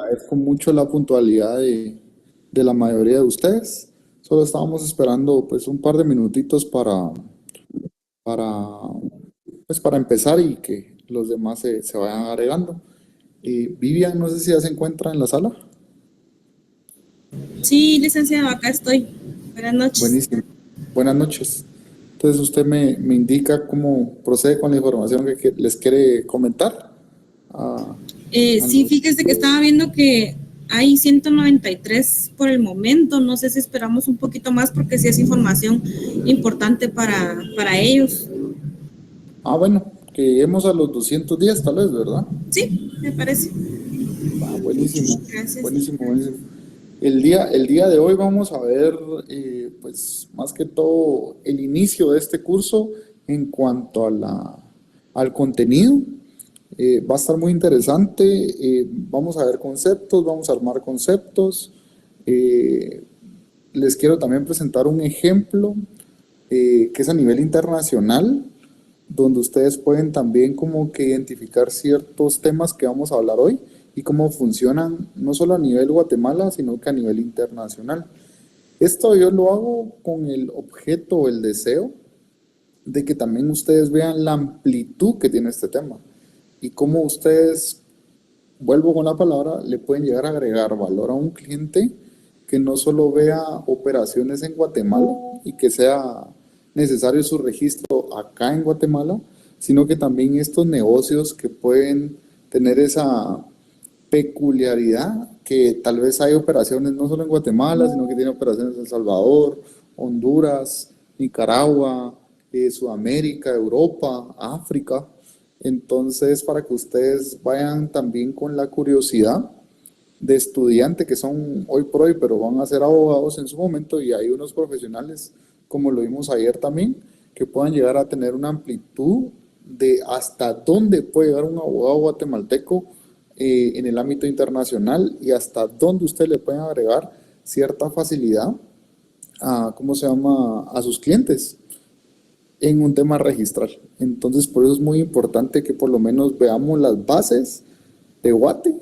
agradezco mucho la puntualidad de la mayoría de ustedes. Solo estábamos esperando pues un par de minutitos para, pues, para empezar y que los demás se vayan agregando. Vivian, no sé si ya se encuentra en la sala. Sí, licenciado, acá estoy. Buenas noches. Buenísimo. Buenas noches. Entonces usted me indica cómo procede con la información que les quiere comentar a, a Sí, los... fíjese que estaba viendo que hay 193 por el momento. No sé si esperamos un poquito más porque sí es información importante para ellos. Bueno, que lleguemos a los 210 tal vez, ¿verdad? Sí, me parece. Buenísimo, Gracias. buenísimo, buenísimo. El día de hoy vamos a ver, pues, más que todo el inicio de este curso en cuanto al contenido. Va a estar muy interesante. Vamos a ver conceptos, vamos a armar conceptos. Eh, Les quiero también presentar un ejemplo que es a nivel internacional, donde ustedes pueden también como que identificar ciertos temas que vamos a hablar hoy y cómo funcionan no solo a nivel Guatemala, sino que a nivel internacional. Esto yo lo hago con el objeto o el deseo de que también ustedes vean la amplitud que tiene este tema y cómo ustedes, vuelvo con la palabra, le pueden llegar a agregar valor a un cliente que no solo vea operaciones en Guatemala y que sea necesario su registro acá en Guatemala, sino que también estos negocios que pueden tener esa peculiaridad, que tal vez hay operaciones no solo en Guatemala, sino que tiene operaciones en El Salvador, Honduras, Nicaragua, Sudamérica, Europa, África. Entonces, para que ustedes vayan también con la curiosidad de estudiante que son hoy por hoy, pero van a ser abogados en su momento, y hay unos profesionales, como lo vimos ayer también, que puedan llegar a tener una amplitud de hasta dónde puede llegar un abogado guatemalteco en el ámbito internacional y hasta dónde usted le pueden agregar cierta facilidad a, ¿cómo se llama?, a sus clientes en un tema registral. Entonces, por eso es muy importante que por lo menos veamos las bases de Guate,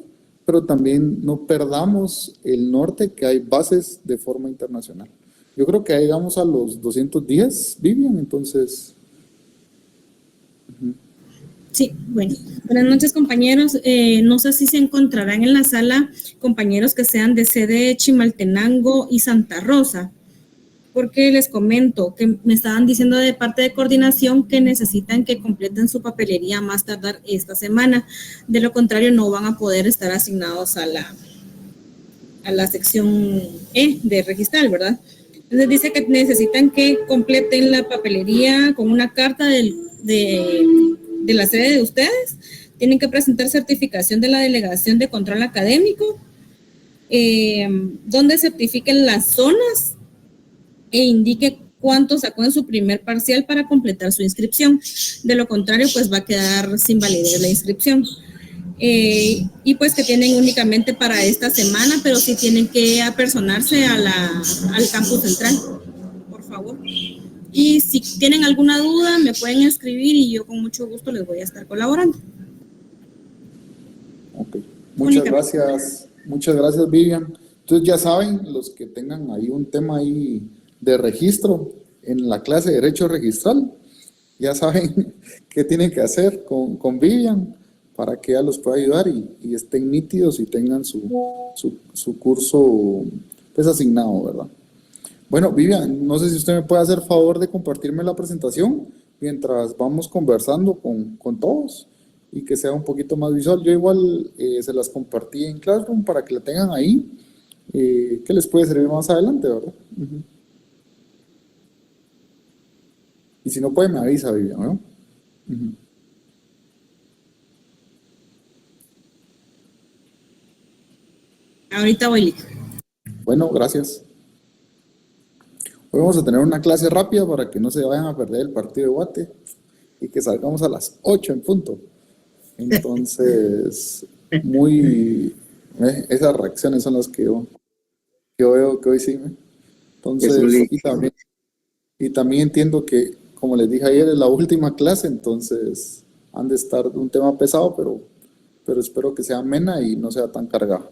pero también no perdamos el norte, que hay bases de forma internacional. Yo creo que ahí llegamos a los 210, Vivian, entonces, Sí, bueno. Buenas noches, compañeros. No sé si se encontrarán en la sala compañeros que sean de sede Chimaltenango y Santa Rosa, porque les comento que me estaban diciendo de parte de coordinación que necesitan que completen su papelería más tardar esta semana. De lo contrario, no van a poder estar asignados a la sección E de registrar, ¿verdad? Entonces dice que necesitan que completen la papelería con una carta de la sede de ustedes. Tienen que presentar certificación de la delegación de control académico, donde certifiquen las zonas e indique cuánto sacó en su primer parcial para completar su inscripción. De lo contrario, pues va a quedar sin validez la inscripción. Y pues que tienen únicamente para esta semana, pero sí tienen que apersonarse al campus central, por favor. Y si tienen alguna duda, me pueden escribir y yo con mucho gusto les voy a estar colaborando. ok. Únicamente. Muchas gracias, Vivian. Entonces ya saben, los que tengan ahí un tema ahí de registro en la clase de Derecho Registral, ya saben qué tienen que hacer con Vivian para que ella los pueda ayudar y estén nítidos y tengan su curso pues asignado, ¿verdad? Bueno, Vivian, no sé si usted me puede hacer favor de compartirme la presentación mientras vamos conversando con todos y que sea un poquito más visual. Yo igual se las compartí en Classroom para que la tengan ahí, que les puede servir más adelante, ¿verdad? Y si no puede, me avisa, Vivian, ¿no? Ahorita voy, Lick. Bueno, gracias. Hoy vamos a tener una clase rápida para que no se vayan a perder el partido de Guate y que salgamos a las 8 en punto. Entonces, esas reacciones son las que yo veo que hoy sí. Es un Entonces, link. y también entiendo que, como les dije ayer, es la última clase, entonces han de estar un tema pesado, pero espero que sea amena y no sea tan cargado.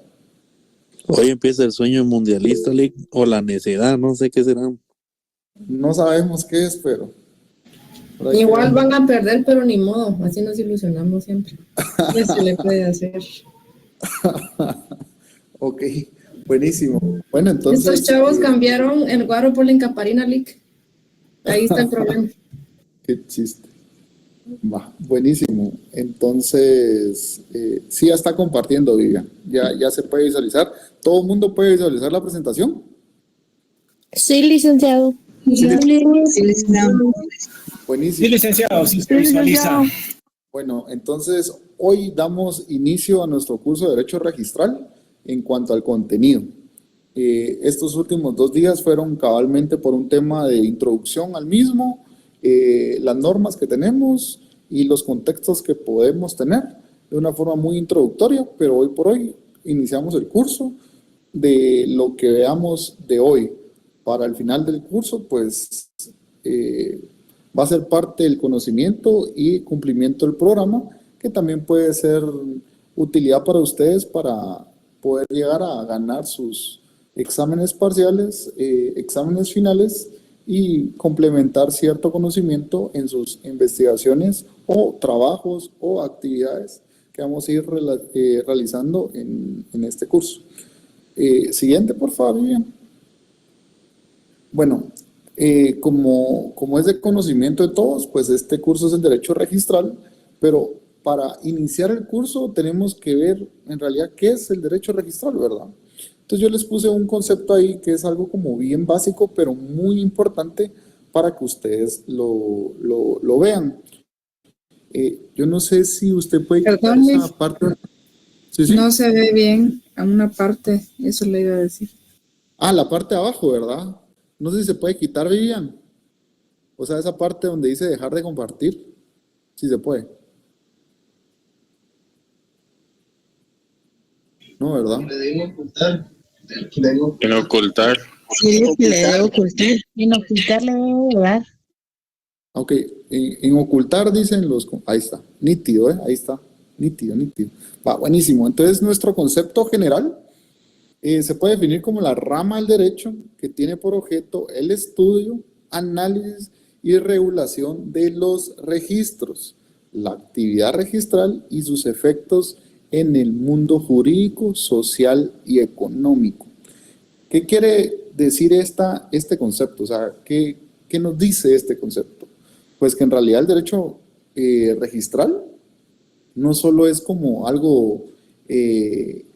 Hoy empieza el sueño mundialista, Lick, o la necedad, no sé qué será. No sabemos qué es, pero Igual van a perder, pero ni modo, así nos ilusionamos siempre. ¿Qué se le puede hacer? Ok, buenísimo. Bueno, entonces... Estos chavos cambiaron el guaro por la encaparina, Lick. Ahí está el problema. Qué chiste. Va, buenísimo. Entonces, sí, ya está compartiendo, Vivian. Ya se puede visualizar. ¿Todo el mundo puede visualizar la presentación? Sí, licenciado. Sí, licenciado. Buenísimo. Sí, licenciado, sí se visualiza. Bueno, entonces hoy damos inicio a nuestro curso de Derecho Registral en cuanto al contenido. Estos últimos 2 días fueron cabalmente por un tema de introducción al mismo, las normas que tenemos y los contextos que podemos tener de una forma muy introductoria, pero hoy por hoy iniciamos el curso. De lo que veamos de hoy para el final del curso, pues va a ser parte del conocimiento y cumplimiento del programa, que también puede ser utilidad para ustedes para poder llegar a ganar sus exámenes parciales, exámenes finales y complementar cierto conocimiento en sus investigaciones o trabajos o actividades que vamos a ir realizando en este curso. Siguiente, por favor, Vivian. Bueno, como es de conocimiento de todos, pues este curso es el derecho registral, pero para iniciar el curso tenemos que ver en realidad qué es el derecho registral, ¿verdad? Entonces yo les puse un concepto ahí que es algo como bien básico, pero muy importante para que ustedes lo vean. Yo no sé si usted puede quitar esa parte. ¿Sí? No se ve bien a una parte, eso le iba a decir. Ah, la parte de abajo, ¿verdad? No sé si se puede quitar, Vivian. O sea, esa parte donde dice dejar de compartir. Sí se puede. No, ¿verdad? En ocultar. Sí, le debo ocultar. En ocultar le debo dar. Ok, en ocultar dicen los... Ahí está, nítido, ahí está, nítido. Va, buenísimo. Entonces, nuestro concepto general se puede definir como la rama del derecho que tiene por objeto el estudio, análisis y regulación de los registros, la actividad registral y sus efectos en el mundo jurídico, social y económico. ¿Qué quiere decir este concepto? O sea, ¿qué nos dice este concepto? Pues que en realidad el derecho registral no solo es como algo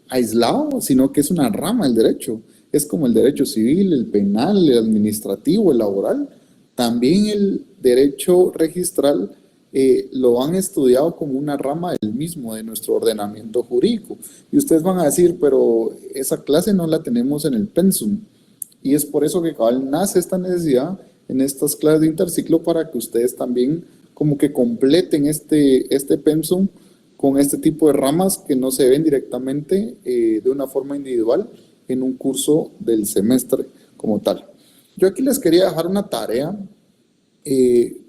aislado, sino que es una rama del derecho. Es como el derecho civil, el penal, el administrativo, el laboral. También el derecho registral lo han estudiado como una rama del mismo, de nuestro ordenamiento jurídico. Y ustedes van a decir, pero esa clase no la tenemos en el pensum. Y es por eso que cabal nace esta necesidad en estas clases de interciclo para que ustedes también como que completen este pensum con este tipo de ramas que no se ven directamente de una forma individual en un curso del semestre como tal. Yo aquí les quería dejar una tarea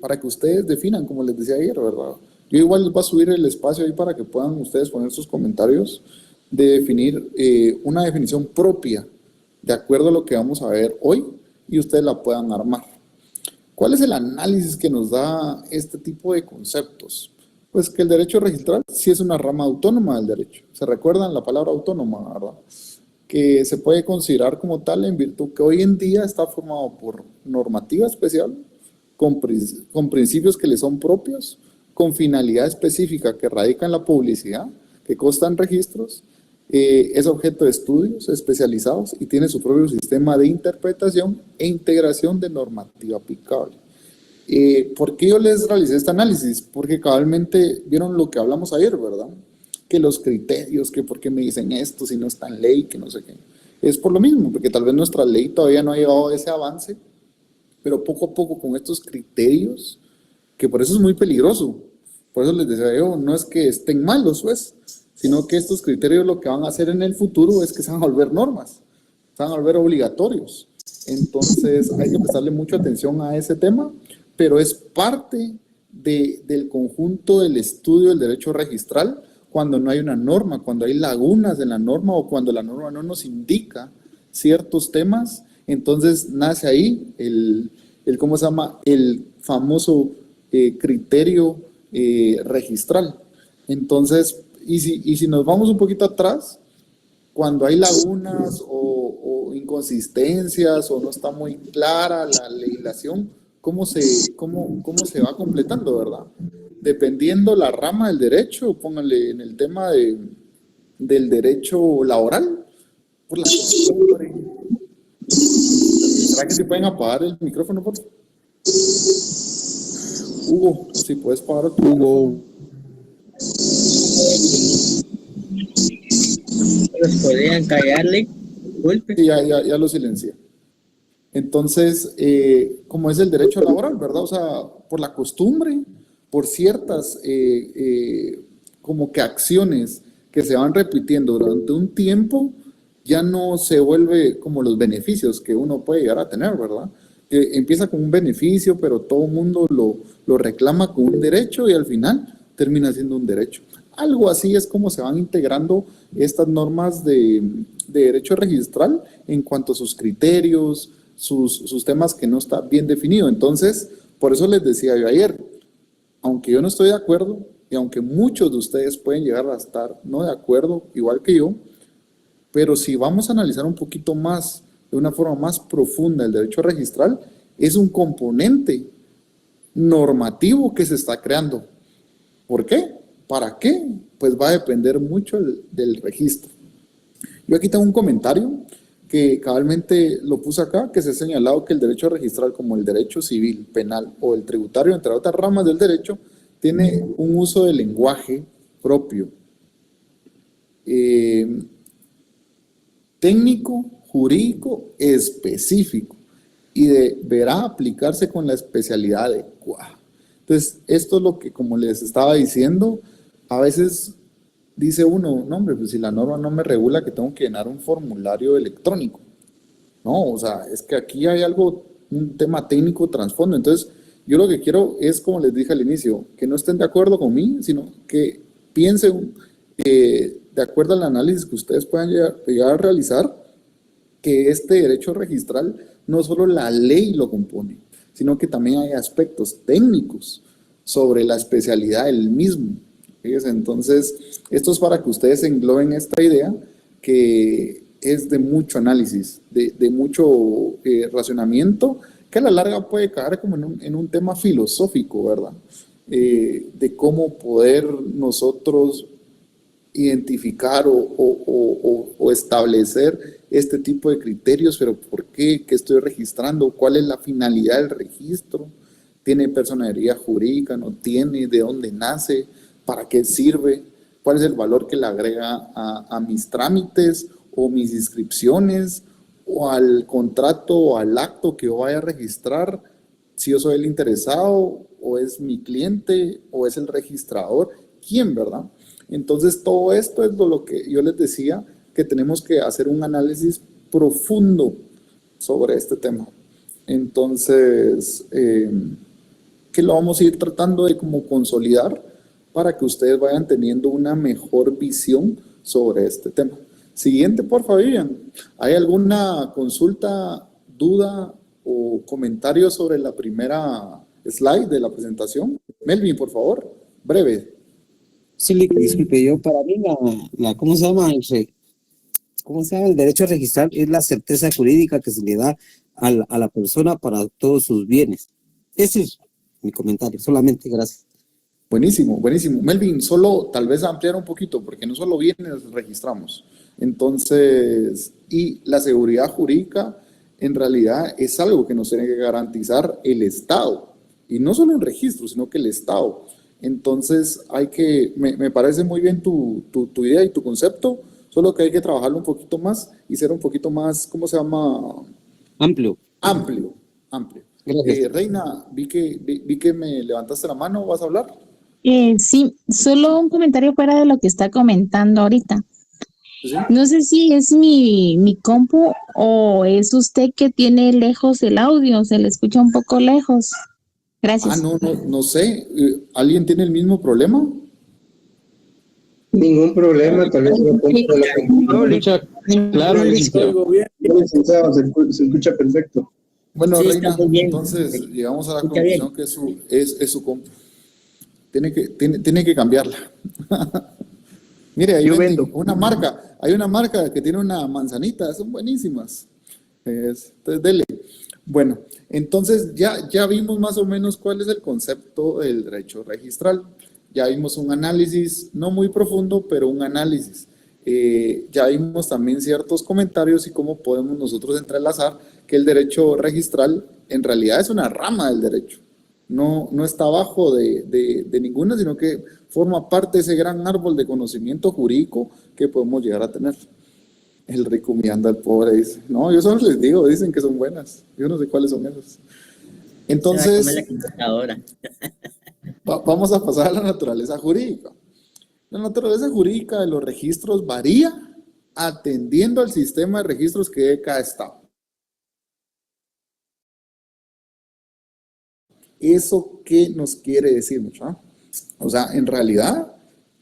para que ustedes definan, como les decía ayer, ¿verdad? Yo igual les voy a subir el espacio ahí para que puedan ustedes poner sus comentarios de definir una definición propia de acuerdo a lo que vamos a ver hoy y ustedes la puedan armar. ¿Cuál es el análisis que nos da este tipo de conceptos? Pues que el derecho registral sí es una rama autónoma del derecho. ¿Se recuerdan la palabra autónoma, verdad? Que se puede considerar como tal en virtud que hoy en día está formado por normativa especial, con principios que le son propios, con finalidad específica que radica en la publicidad, que consta en registros, es objeto de estudios especializados y tiene su propio sistema de interpretación e integración de normativa aplicable. ¿Por qué yo les realicé este análisis? Porque cabalmente vieron lo que hablamos ayer, ¿verdad? Que los criterios, que por qué me dicen esto si no está en ley, que no sé qué. Es por lo mismo, porque tal vez nuestra ley todavía no ha llegado a ese avance, pero poco a poco con estos criterios, que por eso es muy peligroso. Por eso les decía yo, no es que estén malos, pues, sino que estos criterios lo que van a hacer en el futuro es que se van a volver normas, se van a volver obligatorios. Entonces hay que prestarle mucha atención a ese tema, pero es parte del conjunto del estudio del derecho registral cuando no hay una norma, cuando hay lagunas en la norma o cuando la norma no nos indica ciertos temas, entonces nace ahí ¿cómo se llama? El famoso criterio registral. Entonces, y si nos vamos un poquito atrás, cuando hay lagunas o inconsistencias o no está muy clara la legislación, ¿cómo se va completando, verdad? Dependiendo la rama del derecho, pónganle en el tema del derecho laboral, por la costumbre. ¿Será que se pueden apagar el micrófono, por favor? Hugo, si puedes apagar tu Hugo. Pues podrían callarle. Disculpe. Sí, ya lo silencié. Entonces, como es el derecho laboral, ¿verdad? O sea, por la costumbre, por ciertas como que acciones que se van repitiendo durante un tiempo, ya no se vuelve como los beneficios que uno puede llegar a tener, ¿verdad? Que empieza con un beneficio, pero todo el mundo lo reclama como un derecho y al final termina siendo un derecho. Algo así es como se van integrando estas normas de derecho registral en cuanto a sus criterios, sus temas que no está bien definido. Entonces, por eso les decía yo ayer, aunque yo no estoy de acuerdo y aunque muchos de ustedes pueden llegar a estar no de acuerdo, igual que yo, pero si vamos a analizar un poquito más, de una forma más profunda el derecho registral, es un componente normativo que se está creando. ¿Por qué? ¿Para qué? Pues va a depender mucho del registro. Yo aquí tengo un comentario que cabalmente lo puse acá, que se ha señalado que el derecho registral, como el derecho civil, penal o el tributario, entre otras ramas del derecho, tiene un uso del lenguaje propio, técnico, jurídico, específico, y deberá aplicarse con la especialidad adecuada. Entonces, esto es lo que, como les estaba diciendo, a veces dice uno, no hombre, pues si la norma no me regula que tengo que llenar un formulario electrónico. No, o sea, es que aquí hay algo, un tema técnico trasfondo. Entonces, yo lo que quiero es, como les dije al inicio, que no estén de acuerdo conmigo, sino que piensen de acuerdo al análisis que ustedes puedan llegar a realizar, que este derecho registral no solo la ley lo compone, sino que también hay aspectos técnicos sobre la especialidad del mismo. Fíjense, entonces, esto es para que ustedes engloben esta idea que es de mucho análisis, de mucho racionamiento, que a la larga puede caer como en un tema filosófico, ¿verdad? De cómo poder nosotros identificar o establecer este tipo de criterios, pero ¿por qué? ¿Qué estoy registrando? ¿Cuál es la finalidad del registro? ¿Tiene personería jurídica? ¿No tiene? ¿De dónde nace? ¿Para qué sirve? ¿Cuál es el valor que le agrega a mis trámites o mis inscripciones o al contrato o al acto que yo vaya a registrar? Si yo soy el interesado o es mi cliente o es el registrador, ¿quién, verdad? Entonces, todo esto es lo que yo les decía, que tenemos que hacer un análisis profundo sobre este tema. Entonces, que lo vamos a ir tratando de como consolidar para que ustedes vayan teniendo una mejor visión sobre este tema. Siguiente, por favor, Vivian. ¿Hay alguna consulta, duda o comentario sobre la primera slide de la presentación? Melvin, por favor, breve. Sí, disculpe, yo para mí ¿cómo se llama? ¿Cómo se llama? El derecho a registrar es la certeza jurídica que se le da a la persona para todos sus bienes. Ese es mi comentario, solamente, gracias. Buenísimo, buenísimo. Melvin, solo tal vez ampliar un poquito, porque no solo bienes registramos. Entonces, y la seguridad jurídica en realidad es algo que nos tiene que garantizar el Estado. Y no solo el registro, sino que el Estado. Entonces, me parece muy bien tu idea y tu concepto, solo que hay que trabajarlo un poquito más y ser un poquito más, ¿cómo se llama? Amplio. Amplio. Gracias. Reina, vi que me levantaste la mano, ¿vas a hablar? Sí, solo un comentario fuera de lo que está comentando ahorita. ¿Sí? No sé si es mi compu o es usted que tiene lejos el audio, se le escucha un poco lejos. Gracias. No sé. ¿Alguien tiene el mismo problema? Ningún problema, tal vez lo pongo de la computadora. Claro, licenciado. Licenciado, se escucha perfecto. Bueno, Sí, Reina, está muy bien. entonces llegamos a la Escucha bien. conclusión que es su compu. Tiene que cambiarla. Mire, ahí Yo venden vendo. hay una marca que tiene una manzanita, son buenísimas. Entonces, dele. Bueno, entonces ya vimos más o menos cuál es el concepto del derecho registral. Ya vimos un análisis, no muy profundo, pero un análisis. Ya vimos también ciertos comentarios y cómo podemos nosotros entrelazar que el derecho registral en realidad es una rama del derecho. No está abajo de ninguna, sino que forma parte de ese gran árbol de conocimiento jurídico que podemos llegar a tener. El rico mirando al pobre dice, no, yo solo les digo, dicen que son buenas. Yo no sé cuáles son esas. Entonces, Se va a comer la computadora. vamos a pasar a la naturaleza jurídica. La naturaleza jurídica de los registros varía atendiendo al sistema de registros que de cada estado. ¿Eso qué nos quiere decir, muchachos? O sea, en realidad,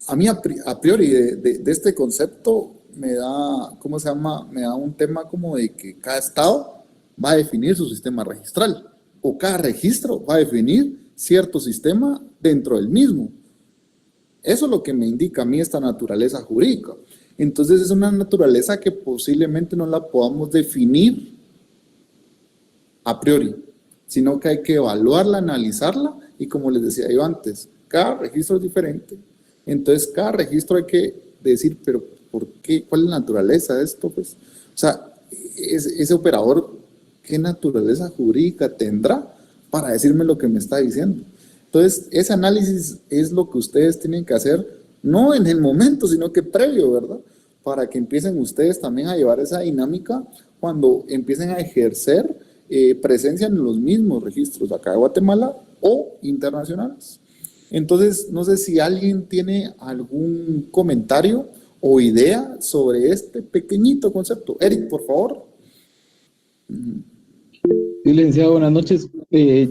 a mí a priori de este concepto me da, ¿cómo se llama? Me da un tema como de que cada estado va a definir su sistema registral o cada registro va a definir cierto sistema dentro del mismo. Eso es lo que me indica a mí esta naturaleza jurídica. Entonces es una naturaleza que posiblemente no la podamos definir a priori, sino que hay que evaluarla, analizarla y como les decía yo antes, cada registro es diferente. Entonces cada registro hay que decir, pero ¿por qué? ¿Cuál es la naturaleza de esto? Pues, o sea, ese operador, ¿qué naturaleza jurídica tendrá para decirme lo que me está diciendo? Entonces, ese análisis es lo que ustedes tienen que hacer, no en el momento, sino que previo, ¿verdad? Para que empiecen ustedes también a llevar esa dinámica cuando empiecen a ejercer presencia en los mismos registros acá de Guatemala o internacionales. Entonces, no sé si alguien tiene algún comentario o idea sobre este pequeñito concepto. Eric, por favor. Sí, licenciado, buenas noches.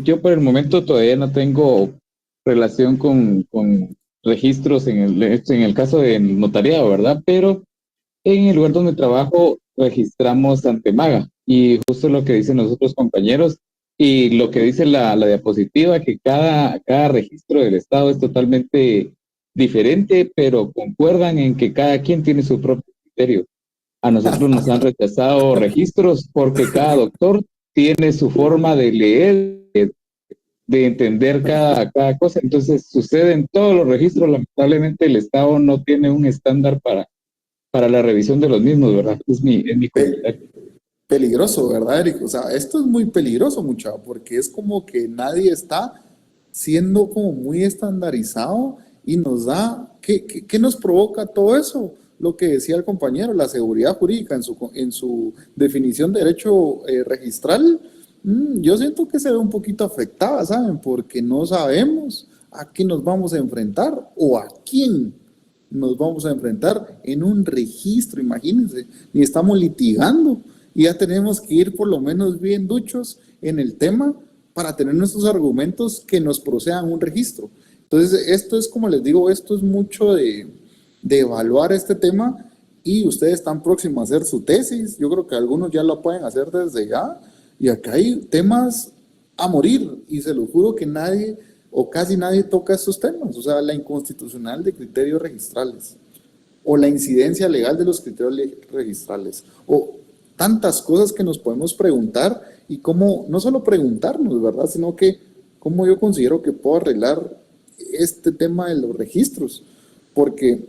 Yo por el momento todavía no tengo relación con registros en el caso del notariado, ¿verdad? Pero en el lugar donde trabajo registramos ante Maga y justo lo que dicen los otros compañeros y lo que dice la diapositiva, que cada registro del Estado es totalmente diferente, pero concuerdan en que cada quien tiene su propio criterio. A nosotros nos han rechazado registros porque cada doctor tiene su forma de leer, de entender cada cosa. Entonces sucede en todos los registros. Lamentablemente el Estado no tiene un estándar para la revisión de los mismos, ¿verdad? Es mi comentario. Peligroso, ¿verdad, Eric? O sea, esto es muy peligroso, muchacho, porque es como que nadie está siendo como muy estandarizado y nos da, ¿qué nos provoca todo eso? Lo que decía el compañero, la seguridad jurídica en su definición de derecho registral, yo siento que se ve un poquito afectada, ¿saben? Porque no sabemos a qué nos vamos a enfrentar o a quién nos vamos a enfrentar en un registro, imagínense, ni estamos litigando y ya tenemos que ir por lo menos bien duchos en el tema para tener nuestros argumentos que nos procedan un registro. Entonces, esto es, como les digo, esto es mucho de evaluar este tema y ustedes están próximos a hacer su tesis. Yo creo que algunos ya lo pueden hacer desde ya y acá hay temas a morir y se lo juro que nadie o casi nadie toca estos temas, o sea, la inconstitucional de criterios registrales o la incidencia legal de los criterios registrales o tantas cosas que nos podemos preguntar y cómo, no solo preguntarnos, ¿verdad? Sino que cómo yo considero que puedo arreglar este tema de los registros, porque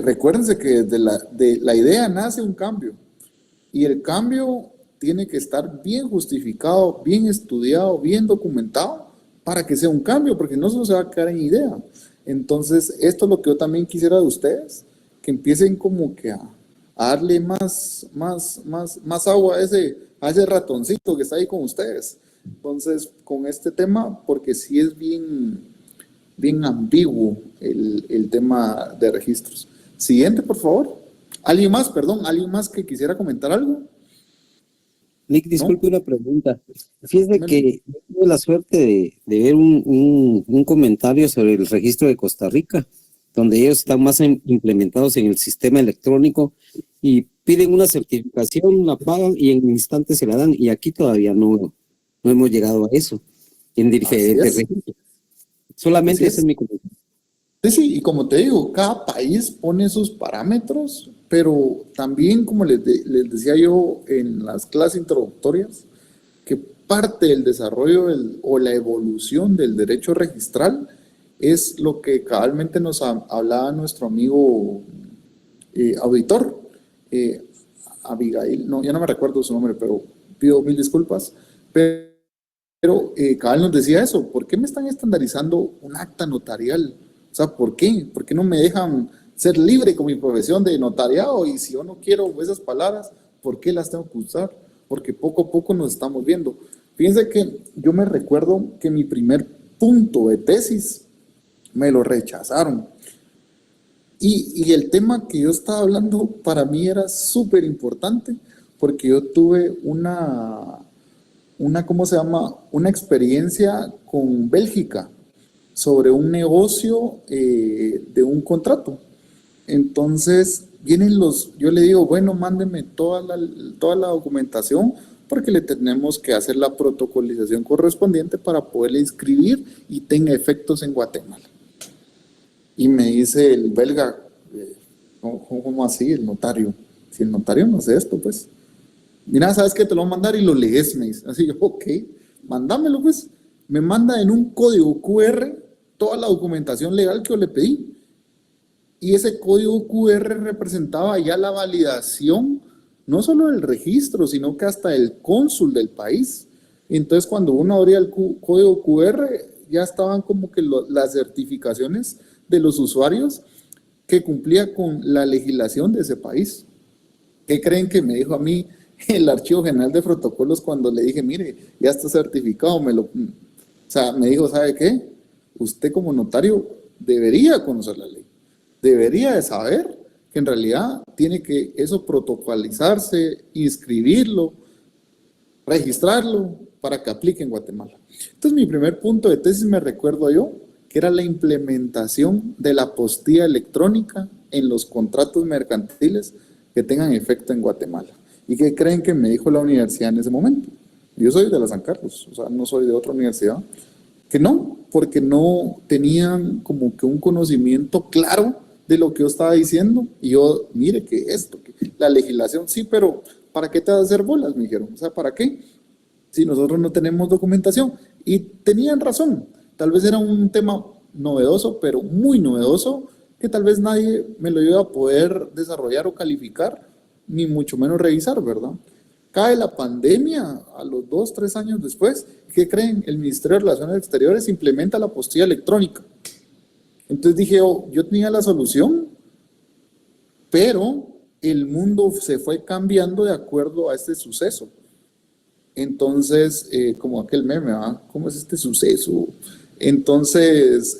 recuérdense que de la idea nace un cambio y el cambio tiene que estar bien justificado, bien estudiado, bien documentado para que sea un cambio, porque no solo se va a quedar en idea. Entonces, esto es lo que yo también quisiera de ustedes, que empiecen como que a darle más agua a ese ratoncito que está ahí con ustedes. Entonces, con este tema, porque sí es bien ambiguo el tema de registros. Siguiente, por favor. ¿Alguien más que quisiera comentar algo? Nick, disculpe una pregunta. Fíjese que tuve la suerte de ver un comentario sobre el registro de Costa Rica. donde ellos están más implementados en el sistema electrónico y piden una certificación, la pagan y en instantes se la dan. Y aquí todavía no hemos llegado a eso en diferentes registros. Solamente ese es mi comentario. Sí, y como te digo, cada país pone sus parámetros, pero también, como les decía yo en las clases introductorias, que parte del desarrollo o la evolución del derecho registral es lo que cabalmente nos hablaba nuestro amigo auditor, Abigail, no, ya no me recuerdo su nombre, pero pido mil disculpas, pero cabal nos decía eso, ¿por qué me están estandarizando un acta notarial? O sea, ¿por qué? ¿Por qué no me dejan ser libre con mi profesión de notariado? Y si yo no quiero esas palabras, ¿por qué las tengo que usar? Porque poco a poco nos estamos viendo. Fíjense que yo me recuerdo que mi primer punto de tesis me lo rechazaron. Y el tema que yo estaba hablando para mí era súper importante porque yo tuve una, ¿cómo se llama? Una experiencia con Bélgica sobre un negocio de un contrato. Entonces, yo le digo, bueno, mándenme toda la documentación porque le tenemos que hacer la protocolización correspondiente para poderle inscribir y tenga efectos en Guatemala. Y me dice el belga, ¿cómo así? El notario. Si el notario no hace esto, pues. Mira, ¿sabes qué? Te lo voy a mandar y lo lees, me dice. Así yo, ok, mándamelo, pues. Me manda en un código QR toda la documentación legal que yo le pedí. Y ese código QR representaba ya la validación, no solo del registro, sino que hasta el cónsul del país. Entonces, cuando uno abría el código QR, ya estaban como que las certificaciones de los usuarios que cumplía con la legislación de ese país. ¿Qué creen que me dijo a mí el Archivo General de Protocolos cuando le dije, mire, ya está certificado? Me dijo, ¿sabe qué? Usted como notario debería conocer la ley, debería de saber que en realidad tiene que eso protocolizarse, inscribirlo, registrarlo para que aplique en Guatemala. Entonces mi primer punto de tesis me recuerdo yo que era la implementación de la apostilla electrónica en los contratos mercantiles que tengan efecto en Guatemala. ¿Y qué creen que me dijo la universidad en ese momento? Yo soy de la San Carlos, o sea, no soy de otra universidad. Que no, porque no tenían como que un conocimiento claro de lo que yo estaba diciendo. Y yo, mire que esto, que la legislación, sí, pero ¿para qué te vas a hacer bolas? Me dijeron, o sea, ¿para qué? Si nosotros no tenemos documentación. Y tenían razón. Tal vez era un tema novedoso, pero muy novedoso, que tal vez nadie me lo iba a poder desarrollar o calificar, ni mucho menos revisar, ¿verdad? Cae la pandemia a los 2, 3 años después. ¿Qué creen? El Ministerio de Relaciones Exteriores implementa la apostilla electrónica. Entonces dije, yo tenía la solución, pero el mundo se fue cambiando de acuerdo a este suceso. Entonces, como aquel meme, ¿verdad? ¿Cómo es este suceso? Entonces,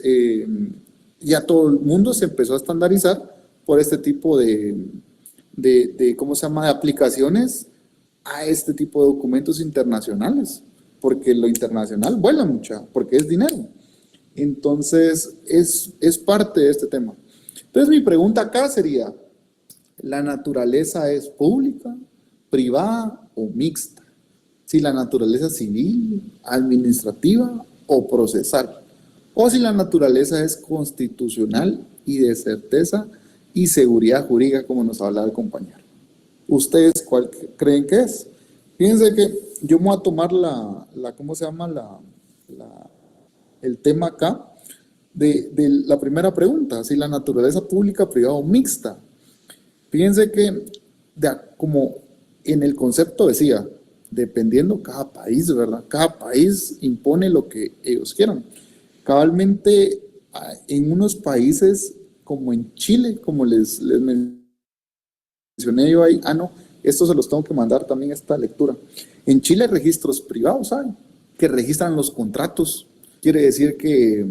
ya todo el mundo se empezó a estandarizar por este tipo de ¿cómo se llama?, de aplicaciones a este tipo de documentos internacionales, porque lo internacional vuela mucho, porque es dinero. Entonces, es parte de este tema. Entonces, mi pregunta acá sería, ¿la naturaleza es pública, privada o mixta? Si la naturaleza es civil, administrativa o procesal, o si la naturaleza es constitucional y de certeza y seguridad jurídica, como nos hablaba el compañero. ¿Ustedes cuál creen que es? Fíjense que yo me voy a tomar ¿cómo se llama? El tema acá de la primera pregunta, si la naturaleza pública, privada o mixta. Fíjense que como en el concepto decía, dependiendo cada país, ¿verdad? Cada país impone lo que ellos quieran. Cabalmente, en unos países como en Chile, como les mencioné yo ahí, esto se los tengo que mandar también esta lectura. En Chile hay registros privados, ¿saben? Que registran los contratos. Quiere decir que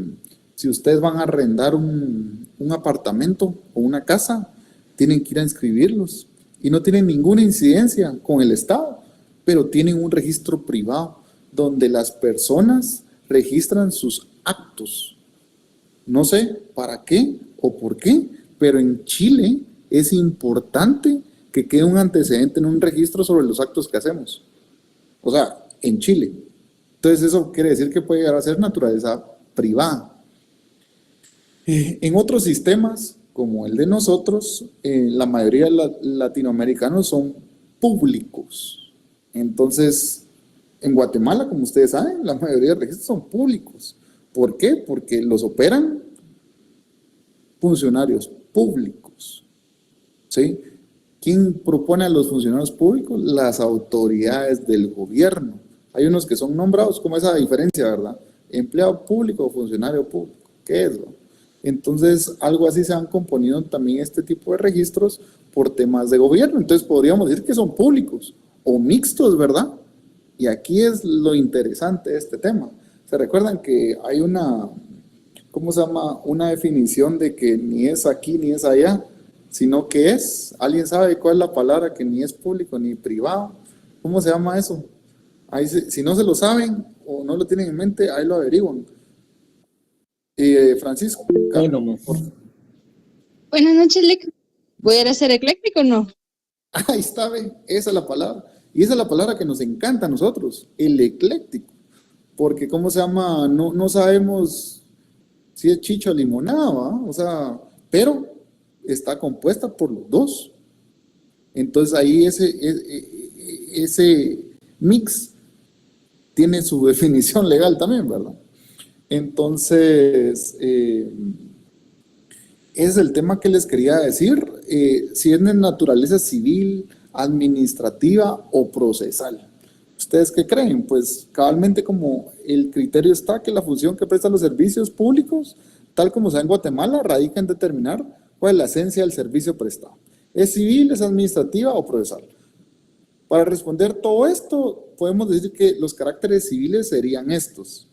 si ustedes van a arrendar un apartamento o una casa, tienen que ir a inscribirlos y no tienen ninguna incidencia con el Estado, pero tienen un registro privado donde las personas registran sus actos. No sé para qué o por qué, pero en Chile es importante que quede un antecedente en un registro sobre los actos que hacemos. O sea, en Chile. Entonces eso quiere decir que puede llegar a ser naturaleza privada. En otros sistemas, como el de nosotros, la mayoría de latinoamericanos son públicos. Entonces, en Guatemala, como ustedes saben, la mayoría de registros son públicos. ¿Por qué? Porque los operan funcionarios públicos. ¿Sí? ¿Quién propone a los funcionarios públicos? Las autoridades del gobierno. Hay unos que son nombrados, como esa diferencia, ¿verdad? Empleado público o funcionario público. ¿Qué es? Entonces, algo así se han componido también este tipo de registros por temas de gobierno. Entonces, podríamos decir que son públicos o mixtos, ¿verdad? Y aquí es lo interesante de este tema. ¿Se recuerdan que hay una, ¿cómo se llama? Una definición de que ni es aquí ni es allá, sino que es, ¿alguien sabe cuál es la palabra que ni es público ni privado? ¿Cómo se llama eso? Ahí si no se lo saben o no lo tienen en mente, ahí lo averiguan. Francisco. Buenas noches, Lec. ¿Voy a ser ecléctico o no? Ahí está, ve, esa es la palabra. Y esa es la palabra que nos encanta a nosotros, el ecléctico. Porque, ¿cómo se llama? No sabemos si es chicha o limonada, ¿va? O sea, pero está compuesta por los dos. Entonces ahí ese mix tiene su definición legal también, ¿verdad? Entonces, ese es el tema que les quería decir. Si es de naturaleza civil, administrativa o procesal. ¿Ustedes qué creen? Pues cabalmente como el criterio está que la función que prestan los servicios públicos, tal como se da en Guatemala, radica en determinar cuál es la esencia del servicio prestado. ¿Es civil, es administrativa o procesal? Para responder todo esto, podemos decir que los caracteres civiles serían estos.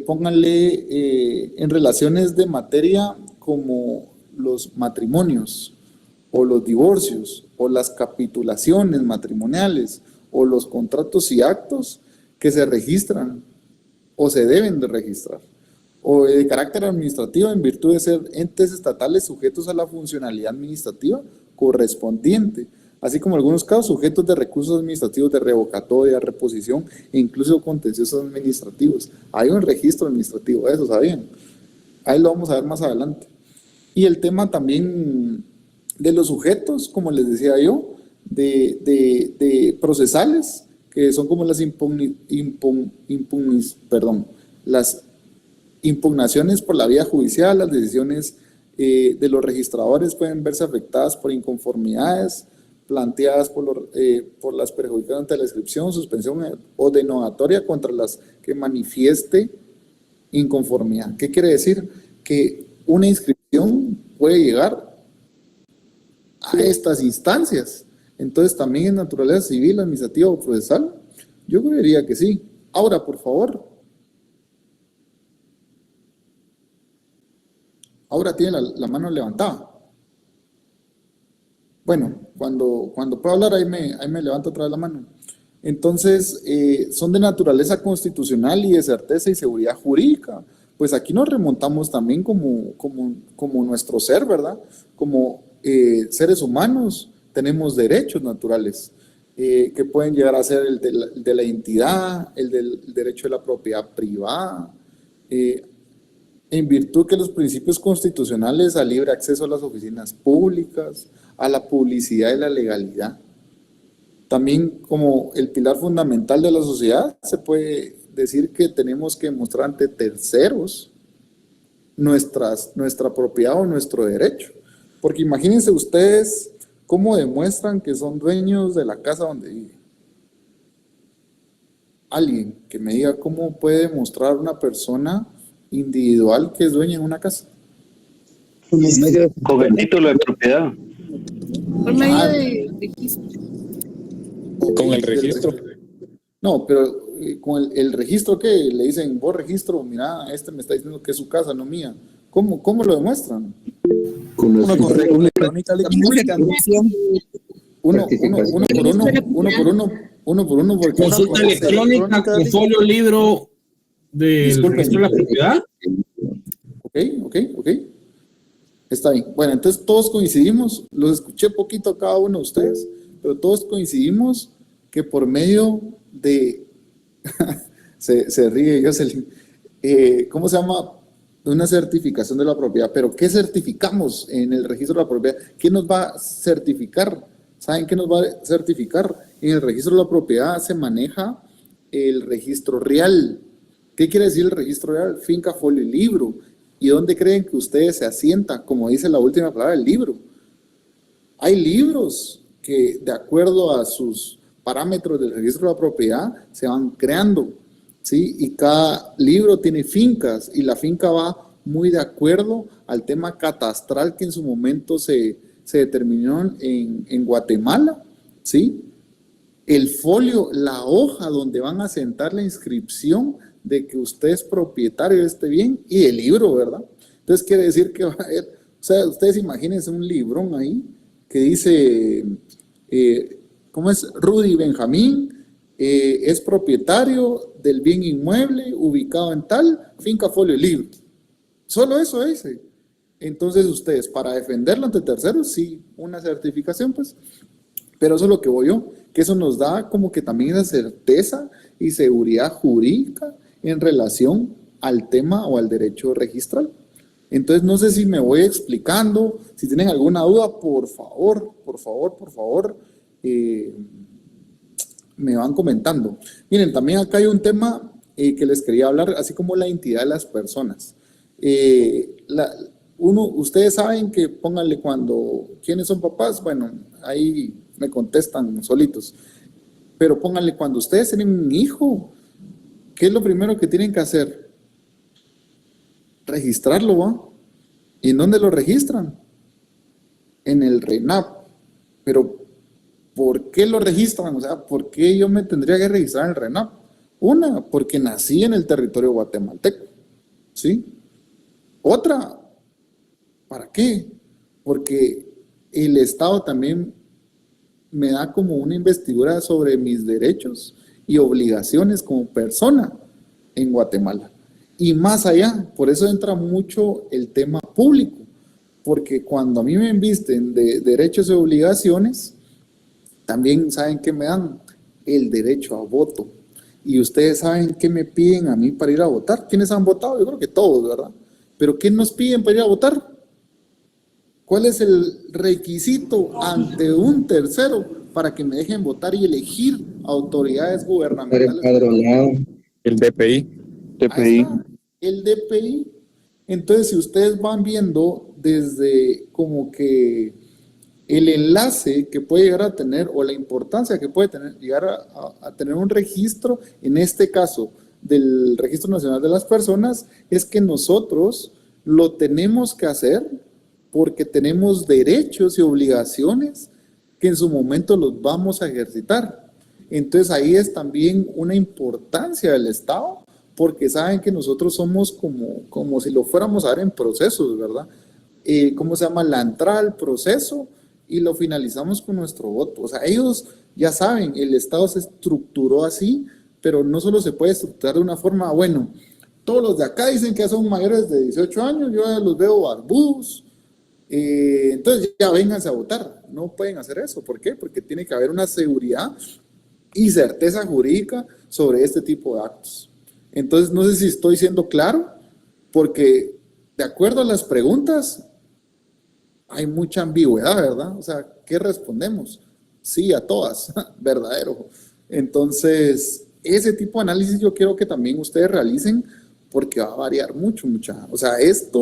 Pónganle en relaciones de materia como los matrimonios o los divorcios o las capitulaciones matrimoniales o los contratos y actos que se registran o se deben de registrar, o de carácter administrativo en virtud de ser entes estatales sujetos a la funcionalidad administrativa correspondiente, así como en algunos casos sujetos de recursos administrativos de revocatoria, reposición e incluso contenciosos administrativos. Hay un registro administrativo, eso sabían. Ahí lo vamos a ver más adelante. Y el tema también de los sujetos, como les decía yo, de procesales, que son como las las impugnaciones por la vía judicial. Las decisiones de los registradores pueden verse afectadas por inconformidades planteadas por las perjudicadas ante la inscripción, suspensión o denogatoria contra las que manifieste inconformidad. ¿Qué quiere decir? Que una inscripción puede llegar a estas instancias. Entonces, también en naturaleza civil, administrativa o procesal, yo creería que sí. Ahora, por favor. Ahora tiene la mano levantada. Bueno, cuando pueda hablar, ahí me levanto otra vez la mano. Entonces, son de naturaleza constitucional y de certeza y seguridad jurídica. Pues aquí nos remontamos también como nuestro ser, ¿verdad? Como seres humanos tenemos derechos naturales que pueden llegar a ser el de la identidad, el del derecho de la propiedad privada, en virtud que los principios constitucionales al libre acceso a las oficinas públicas, a la publicidad y la legalidad. También como el pilar fundamental de la sociedad, se puede decir que tenemos que mostrar ante terceros nuestra propiedad o nuestro derecho. Porque imagínense ustedes cómo demuestran que son dueños de la casa donde viven. Alguien que me diga cómo puede demostrar una persona individual que es dueña de una casa. Con el título de propiedad. Por medio de registro. Con el registro. No, pero con el registro que le dicen, vos registro, mira, me está diciendo que es su casa, no mía. ¿Cómo lo demuestran? Con una correo electrónica. Uno por uno. Porque consulta electrónica con folio libro de registro de la propiedad. Ok. Está bien. Bueno, entonces todos coincidimos, los escuché poquito a cada uno de ustedes, pero todos coincidimos que por medio de, se ríe Jocelyn, ¿cómo se llama? Una certificación de la propiedad. Pero ¿qué certificamos en el registro de la propiedad? ¿Qué nos va a certificar? ¿Saben qué nos va a certificar? En el registro de la propiedad se maneja el registro real. ¿Qué quiere decir el registro real? Finca, folio y libro. ¿Y dónde creen que ustedes se asientan? Como dice la última palabra, el libro. Hay libros que, de acuerdo a sus parámetros del registro de la propiedad, se van creando, ¿sí? Y cada libro tiene fincas, y la finca va muy de acuerdo al tema catastral que en su momento se determinó en Guatemala, ¿sí? El folio, la hoja donde van a sentar la inscripción de que usted es propietario de este bien, y el libro, ¿verdad? Entonces quiere decir que va a haber, o sea, ustedes imagínense un librón ahí que dice, ¿cómo es? Rudy Benjamín es propietario del bien inmueble ubicado en tal finca, folio y libro. Solo eso dice. Entonces ustedes, para defenderlo ante terceros, sí, una certificación, pues. Pero eso es lo que voy yo, que eso nos da como que también esa certeza y seguridad jurídica en relación al tema o al derecho registral. Entonces, no sé si me voy explicando. Si tienen alguna duda, por favor, me van comentando. Miren, también acá hay un tema que les quería hablar, así como la identidad de las personas. Ustedes saben que pónganle cuando, ¿quiénes son papás? Bueno, ahí me contestan solitos. Pero pónganle cuando ustedes tienen un hijo, ¿qué es lo primero que tienen que hacer? Registrarlo, ¿va? ¿Y en dónde lo registran? En el RENAP. Pero, ¿por qué lo registran? O sea, ¿por qué yo me tendría que registrar en el RENAP? Una, porque nací en el territorio guatemalteco, ¿sí? Otra, ¿para qué? Porque el Estado también me da como una investidura sobre mis derechos y obligaciones como persona en Guatemala. Y más allá, por eso entra mucho el tema público, porque cuando a mí me invisten de derechos y obligaciones, también saben que me dan el derecho a voto. Y ustedes saben qué me piden a mí para ir a votar. ¿Quiénes han votado? Yo creo que todos, ¿verdad? Pero ¿qué nos piden para ir a votar? ¿Cuál es el requisito ante un tercero para que me dejen votar y elegir autoridades gubernamentales? El DPI. El DPI. Entonces, si ustedes van viendo desde como que el enlace que puede llegar a tener o la importancia que puede tener, llegar a tener un registro, en este caso del Registro Nacional de las Personas, es que nosotros lo tenemos que hacer porque tenemos derechos y obligaciones que en su momento los vamos a ejercitar. Entonces ahí es también una importancia del Estado, porque saben que nosotros somos como si lo fuéramos a ver en procesos, ¿verdad? ¿Cómo se llama? La entrada al proceso y lo finalizamos con nuestro voto. O sea, ellos ya saben, el Estado se estructuró así, pero no solo se puede estructurar de una forma, bueno, todos los de acá dicen que son mayores de 18 años, yo ya los veo barbudos, entonces ya vénganse a votar. No pueden hacer eso. ¿Por qué? Porque tiene que haber una seguridad y certeza jurídica sobre este tipo de actos. Entonces, no sé si estoy siendo claro, porque de acuerdo a las preguntas, hay mucha ambigüedad, ¿verdad? O sea, ¿qué respondemos? Sí a todas, verdadero. Entonces, ese tipo de análisis yo quiero que también ustedes realicen, porque va a variar mucho. O sea, este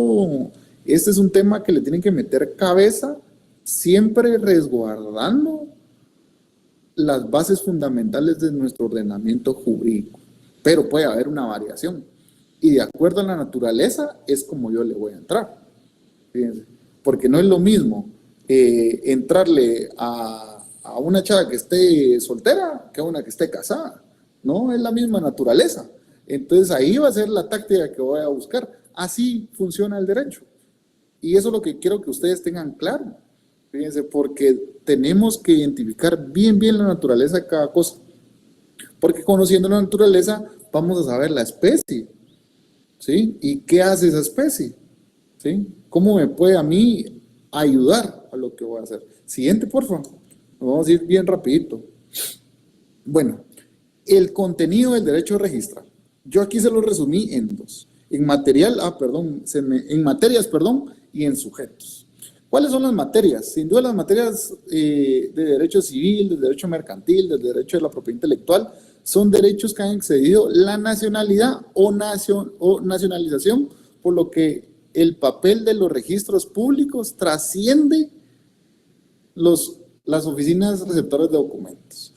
es un tema que le tienen que meter cabeza, siempre resguardando las bases fundamentales de nuestro ordenamiento jurídico. Pero puede haber una variación. Y de acuerdo a la naturaleza, es como yo le voy a entrar. Fíjense. Porque no es lo mismo entrarle a una chava que esté soltera que a una que esté casada. No es la misma naturaleza. Entonces ahí va a ser la táctica que voy a buscar. Así funciona el derecho. Y eso es lo que quiero que ustedes tengan claro. Fíjense, porque tenemos que identificar bien la naturaleza de cada cosa. Porque conociendo la naturaleza vamos a saber la especie, ¿sí? ¿Y qué hace esa especie? ¿Sí? ¿Cómo me puede a mí ayudar a lo que voy a hacer? Siguiente, por favor. Nos vamos a ir bien rapidito. Bueno, el contenido del derecho registral. Yo aquí se lo resumí en dos. En material, en materias, y en sujetos. ¿Cuáles son las materias? Sin duda las materias de derecho civil, de derecho mercantil, del derecho de la propiedad intelectual, son derechos que han excedido la nacionalidad o nacionalización, por lo que el papel de los registros públicos trasciende las oficinas receptoras de documentos.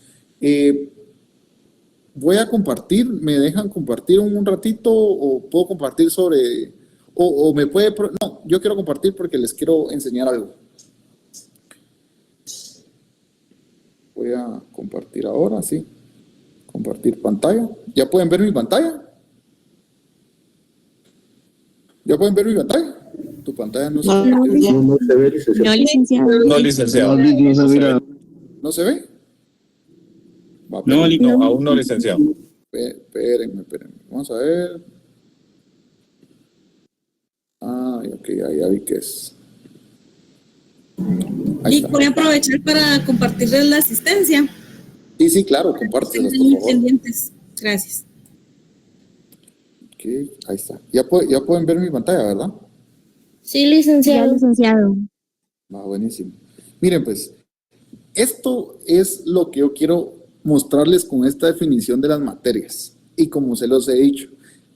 Voy a compartir, ¿me dejan compartir un ratito o puedo compartir sobre, o me puede, no, yo quiero compartir porque les quiero enseñar algo. Voy a compartir ahora, sí, compartir pantalla. ¿Ya pueden ver mi pantalla? ¿Ya pueden ver mi pantalla? Tu pantalla no se ve. No se ve, licenciado. No, licenciado. No, licenciado. ¿No se ve? No, aún no, licenciado. Espérenme. Vamos a ver. Ok, ya vi que es. Ahí Y está. voy a aprovechar para compartirles la asistencia. Sí, claro, compártelos, por Estén favor. pendientes. Gracias. Ok, ahí está. Ya pueden ver mi pantalla, ¿verdad? Sí, Ya, licenciado. licenciado. Buenísimo. Miren, pues, esto es lo que yo quiero mostrarles con esta definición de las materias. Y como se los he dicho,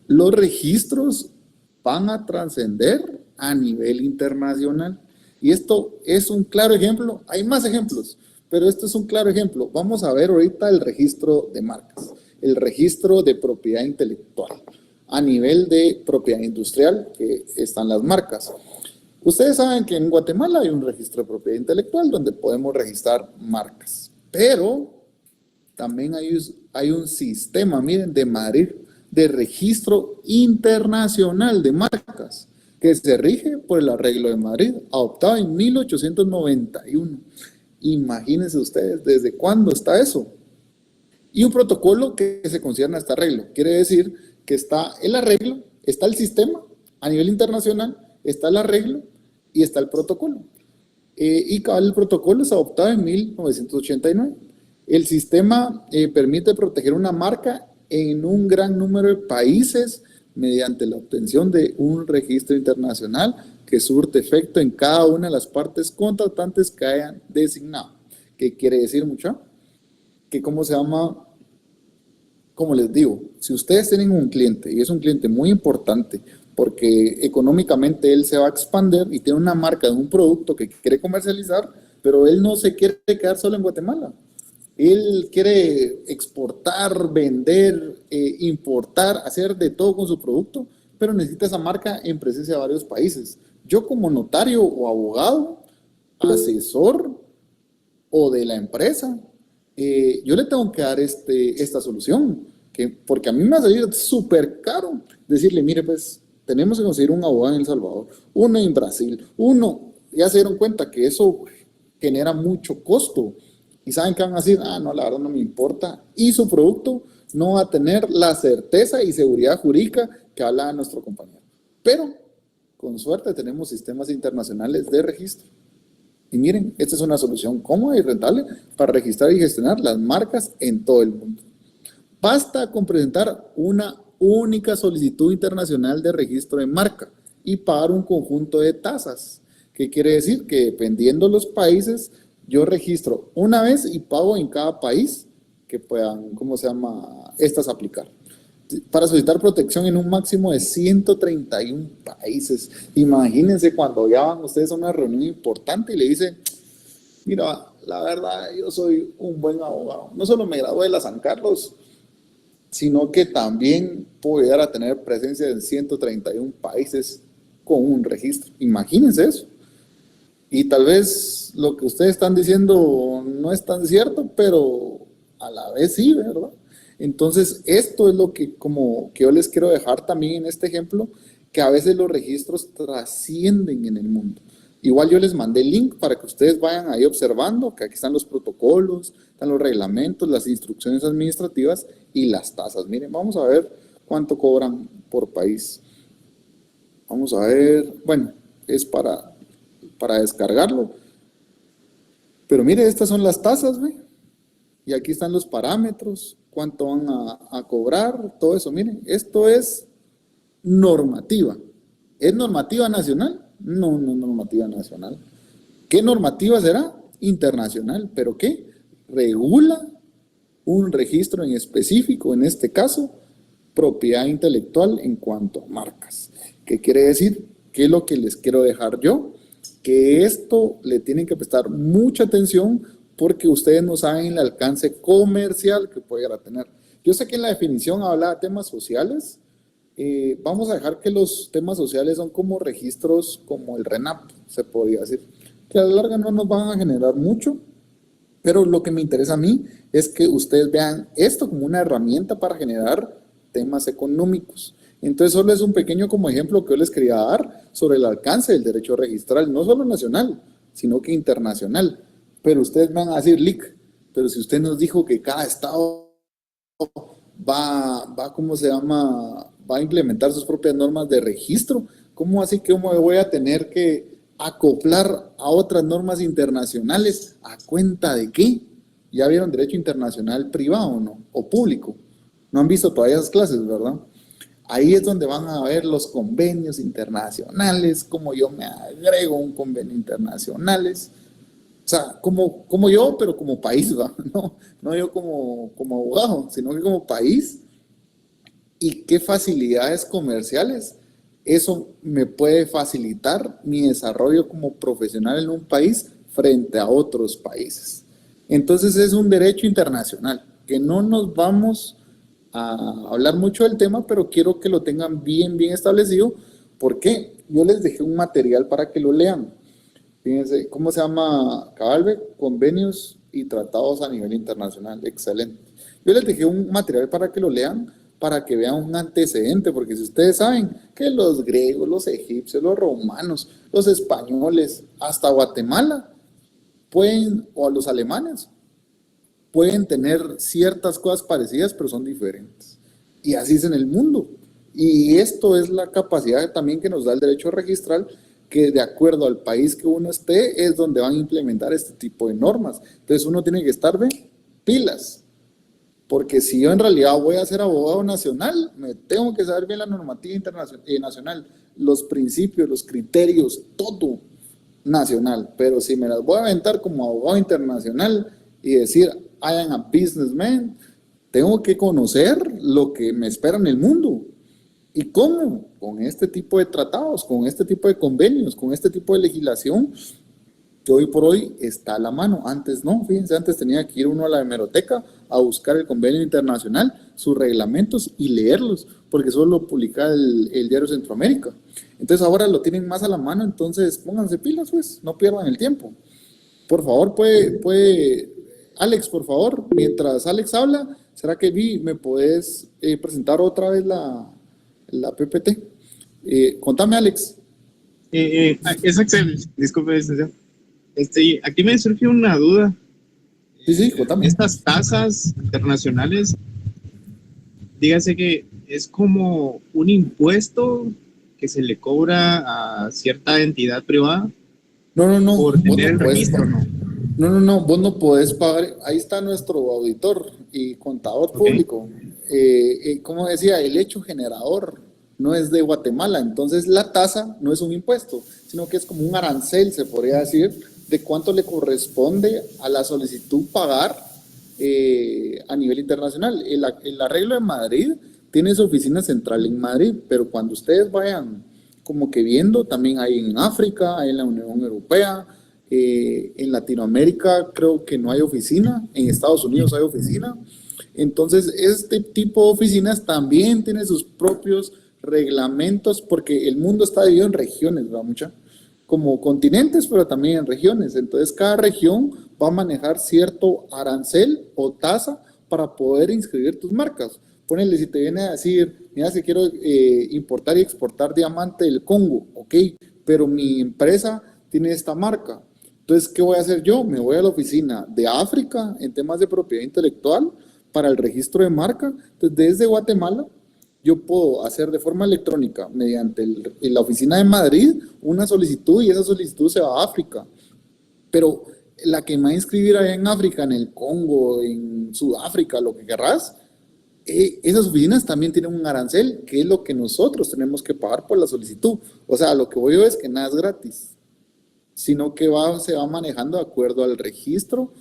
los registros van a trascender a nivel internacional. Y esto es un claro ejemplo. Hay más ejemplos, pero esto es un claro ejemplo. Vamos a ver ahorita el registro de marcas, el registro de propiedad intelectual. A nivel de propiedad industrial, que están las marcas. Ustedes saben que en Guatemala hay un registro de propiedad intelectual donde podemos registrar marcas, pero también hay un sistema, miren, de Madrid, de registro internacional de marcas, que se rige por el Arreglo de Madrid, adoptado en 1891. Imagínense ustedes, ¿desde cuándo está eso? Y un protocolo que se concierne a este arreglo. Quiere decir que está el arreglo, está el sistema a nivel internacional, está el arreglo y está el protocolo. Y el protocolo es adoptado en 1989. El sistema permite proteger una marca en un gran número de países mediante la obtención de un registro internacional que surte efecto en cada una de las partes contratantes que hayan designado. ¿Qué quiere decir, mucho? Que cómo se llama, como les digo, si ustedes tienen un cliente y es un cliente muy importante porque económicamente él se va a expandir y tiene una marca de un producto que quiere comercializar, pero él no se quiere quedar solo en Guatemala. Él quiere exportar, vender, importar, hacer de todo con su producto, pero necesita esa marca en presencia de varios países. Yo como notario o abogado, asesor o de la empresa, yo le tengo que dar esta solución, porque a mí me va a salir súper caro decirle, mire, pues tenemos que conseguir un abogado en El Salvador, uno en Brasil, ya se dieron cuenta que eso genera mucho costo. Y saben que van a decir, no, la verdad no me importa. Y su producto no va a tener la certeza y seguridad jurídica que habla nuestro compañero. Pero, con suerte, tenemos sistemas internacionales de registro. Y miren, esta es una solución cómoda y rentable para registrar y gestionar las marcas en todo el mundo. Basta con presentar una única solicitud internacional de registro de marca y pagar un conjunto de tasas. ¿Qué quiere decir? Que dependiendo de los países, yo registro una vez y pago en cada país que puedan, estas aplicar. Para solicitar protección en un máximo de 131 países. Imagínense cuando ya van ustedes a una reunión importante y le dicen, mira, la verdad yo soy un buen abogado. No solo me gradué de la San Carlos, sino que también puedo llegar a tener presencia en 131 países con un registro. Imagínense eso. Y tal vez lo que ustedes están diciendo no es tan cierto, pero a la vez sí, ¿verdad? Entonces, esto es lo que yo les quiero dejar también en este ejemplo, que a veces los registros trascienden en el mundo. Igual yo les mandé el link para que ustedes vayan ahí observando, que aquí están los protocolos, están los reglamentos, las instrucciones administrativas y las tasas. Miren, vamos a ver cuánto cobran por país. Vamos a ver, bueno, es para descargarlo. Pero mire, estas son las tasas, ¿ve? Y aquí están los parámetros, cuánto van a cobrar, todo eso. Miren, esto es normativa. ¿Es normativa nacional? No, no es normativa nacional. ¿Qué normativa será? Internacional. ¿Pero qué? Regula un registro en específico, en este caso, propiedad intelectual en cuanto a marcas. ¿Qué quiere decir? ¿Qué es lo que les quiero dejar yo? Que esto le tienen que prestar mucha atención porque ustedes no saben el alcance comercial que puede llegar a tener. Yo sé que en la definición habla de temas sociales. Vamos a dejar que los temas sociales son como registros como el RENAP, se podría decir, que a la larga no nos van a generar mucho, pero lo que me interesa a mí es que ustedes vean esto como una herramienta para generar temas económicos. Entonces solo es un pequeño como ejemplo que yo les quería dar sobre el alcance del derecho registral, no solo nacional, sino que internacional. Pero ustedes van a decir, Lick, pero si usted nos dijo que cada estado ¿cómo se llama? Va a implementar sus propias normas de registro, ¿cómo así que yo me voy a tener que acoplar a otras normas internacionales? ¿A cuenta de qué? ¿Ya vieron derecho internacional privado, no? O público. No han visto todavía esas clases, ¿verdad? Ahí es donde van a ver los convenios internacionales, como yo me agrego a un convenio internacionales. O sea, como yo, pero como país, ¿va? No yo como abogado, sino que como país. ¿Y qué facilidades comerciales? Eso me puede facilitar mi desarrollo como profesional en un país frente a otros países. Entonces es un derecho internacional, que no nos vamos a hablar mucho del tema, pero quiero que lo tengan bien establecido, porque yo les dejé un material para que lo lean. Fíjense, ¿cómo se llama? Cabalbe, convenios y tratados a nivel internacional. Excelente. Yo les dejé un material para que lo lean, para que vean un antecedente, porque si ustedes saben que los griegos, los egipcios, los romanos, los españoles, hasta Guatemala, pueden, o los alemanes, pueden tener ciertas cosas parecidas, pero son diferentes. Y así es en el mundo. Y esto es la capacidad también que nos da el derecho registral, que de acuerdo al país que uno esté, es donde van a implementar este tipo de normas. Entonces uno tiene que estar pilas. Porque si yo en realidad voy a ser abogado nacional, me tengo que saber bien la normativa nacional, los principios, los criterios, todo nacional. Pero si me las voy a aventar como abogado internacional y decir, I am a businessman, tengo que conocer lo que me espera en el mundo. ¿Y cómo? Con este tipo de tratados, con este tipo de convenios, con este tipo de legislación que hoy por hoy está a la mano. Antes no, fíjense, antes tenía que ir uno a la hemeroteca a buscar el convenio internacional, sus reglamentos y leerlos, porque solo lo publica el Diario Centroamérica. Entonces ahora lo tienen más a la mano, entonces pónganse pilas, pues, no pierdan el tiempo. Por favor, puede Alex, por favor, mientras Alex habla, ¿será que me podés presentar otra vez la PPT? Contame, Alex. Es Axel, disculpe, licenciado. Aquí me surgió una duda. Sí, contame. Estas tasas internacionales, dígase que es como un impuesto que se le cobra a cierta entidad privada. No. Por tener el registro, ¿no? No, vos no podés pagar. Ahí está nuestro auditor y contador público. Como decía, el hecho generador no es de Guatemala, entonces la tasa no es un impuesto, sino que es como un arancel, se podría decir, de cuánto le corresponde a la solicitud pagar a nivel internacional. El arreglo de Madrid tiene su oficina central en Madrid, pero cuando ustedes vayan como que viendo, también hay en África, hay en la Unión Europea, en Latinoamérica creo que no hay oficina, en Estados Unidos hay oficina. Entonces este tipo de oficinas también tiene sus propios reglamentos, porque el mundo está dividido en regiones, ¿verdad? Como continentes, pero también en regiones. Entonces cada región va a manejar cierto arancel o tasa para poder inscribir tus marcas. Ponele, si te viene a decir, mira, si quiero importar y exportar diamante del Congo, ok, pero mi empresa tiene esta marca. Entonces, ¿qué voy a hacer yo? Me voy a la oficina de África en temas de propiedad intelectual para el registro de marca. Entonces, desde Guatemala yo puedo hacer de forma electrónica mediante la oficina de Madrid una solicitud y esa solicitud se va a África. Pero la que me va a inscribir allá en África, en el Congo, en Sudáfrica, lo que querrás, esas oficinas también tienen un arancel, que es lo que nosotros tenemos que pagar por la solicitud. O sea, lo que voy yo es que nada es gratis, sino que se va manejando de acuerdo al registro,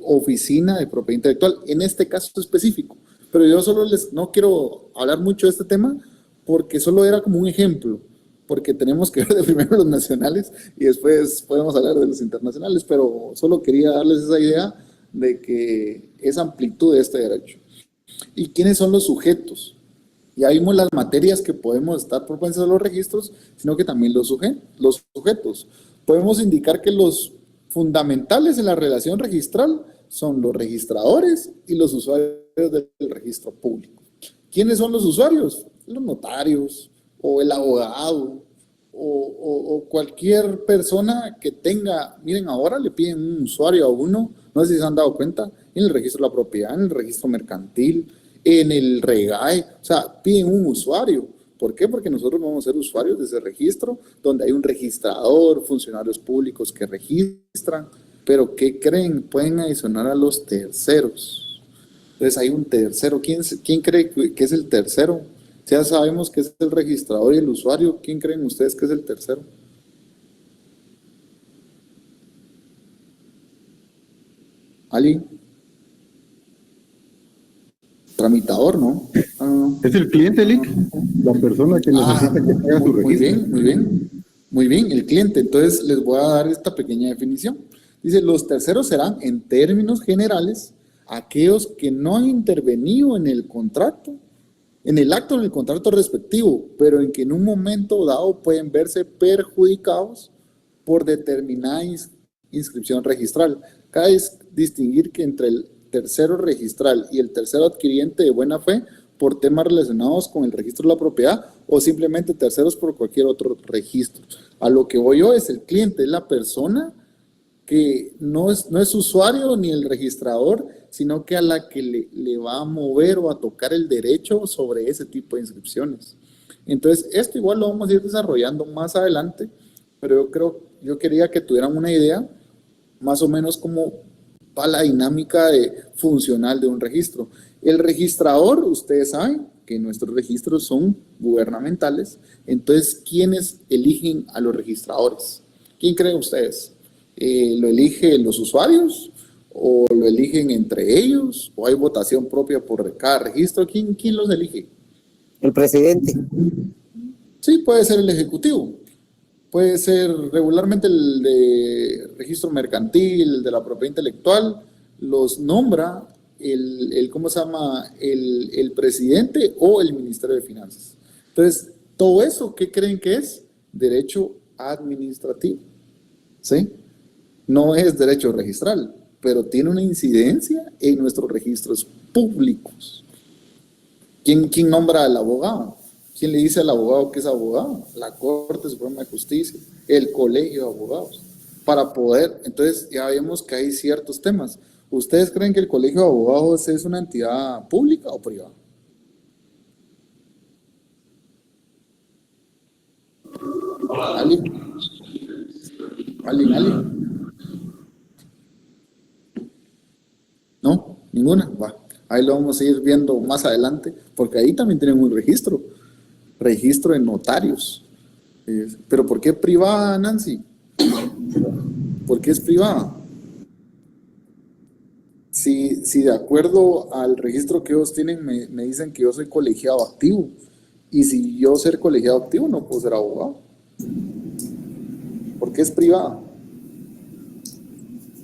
oficina de propiedad intelectual, en este caso específico. Pero yo solo no quiero hablar mucho de este tema, porque solo era como un ejemplo, porque tenemos que ver de primero los nacionales y después podemos hablar de los internacionales, pero solo quería darles esa idea de que es amplitud de este derecho. ¿Y quiénes son los sujetos? Ya vimos las materias que podemos estar propensas a los registros, sino que también los sujetos. Podemos indicar que los fundamentales en la relación registral son los registradores y los usuarios del registro público. ¿Quiénes son los usuarios? Los notarios, o el abogado, o cualquier persona que tenga. Miren, ahora le piden un usuario a uno, no sé si se han dado cuenta, en el registro de la propiedad, en el registro mercantil, en el REGAE, o sea, piden un usuario. ¿Por qué? Porque nosotros vamos a ser usuarios de ese registro, donde hay un registrador, funcionarios públicos que registran, pero ¿qué creen? Pueden adicionar a los terceros. Entonces hay un tercero. ¿Quién cree que es el tercero? Ya sabemos que es el registrador y el usuario. ¿Quién creen ustedes que es el tercero? ¿Alguien? Tramitador, ¿no? Es el cliente, Lick, la persona que necesita que haga su registro. Muy bien, el cliente. Entonces les voy a dar esta pequeña definición. Dice, los terceros serán, en términos generales, aquellos que no han intervenido en el contrato, en el acto del contrato respectivo, pero en que en un momento dado pueden verse perjudicados por determinada inscripción registral. Cabe distinguir que entre el tercero registral y el tercero adquiriente de buena fe por temas relacionados con el registro de la propiedad o simplemente terceros por cualquier otro registro. A lo que voy yo es el cliente, es la persona que no es usuario ni el registrador, sino que a la que le va a mover o a tocar el derecho sobre ese tipo de inscripciones. Entonces, esto igual lo vamos a ir desarrollando más adelante, pero yo quería que tuvieran una idea más o menos cómo va la dinámica funcional de un registro. El registrador, ustedes saben que nuestros registros son gubernamentales, entonces, ¿quiénes eligen a los registradores? ¿Quién creen ustedes? ¿Lo eligen los usuarios? ¿O lo eligen entre ellos? ¿O hay votación propia por cada registro? ¿Quién los elige? El presidente. Sí, puede ser el ejecutivo. Puede ser regularmente el de registro mercantil, el de la propiedad intelectual, los nombra ¿cómo se llama? El presidente o el Ministerio de Finanzas. Entonces, todo eso, ¿qué creen que es? Derecho administrativo. ¿Sí? No es derecho registral, pero tiene una incidencia en nuestros registros públicos. ¿Quién nombra al abogado? ¿Quién le dice al abogado que es abogado? La Corte Suprema de Justicia, el Colegio de Abogados. Para poder, entonces ya vemos que hay ciertos temas. ¿Ustedes creen que el Colegio de Abogados es una entidad pública o privada? ¿Alguien? ¿No? ¿Ninguna? Va. Ahí lo vamos a ir viendo más adelante, porque ahí también tienen un registro de notarios. ¿Pero por qué privada, Nancy? ¿Por qué es privada? Si de acuerdo al registro que ellos tienen me dicen que yo soy colegiado activo, y si yo ser colegiado activo no puedo ser abogado. ¿Por qué es privada?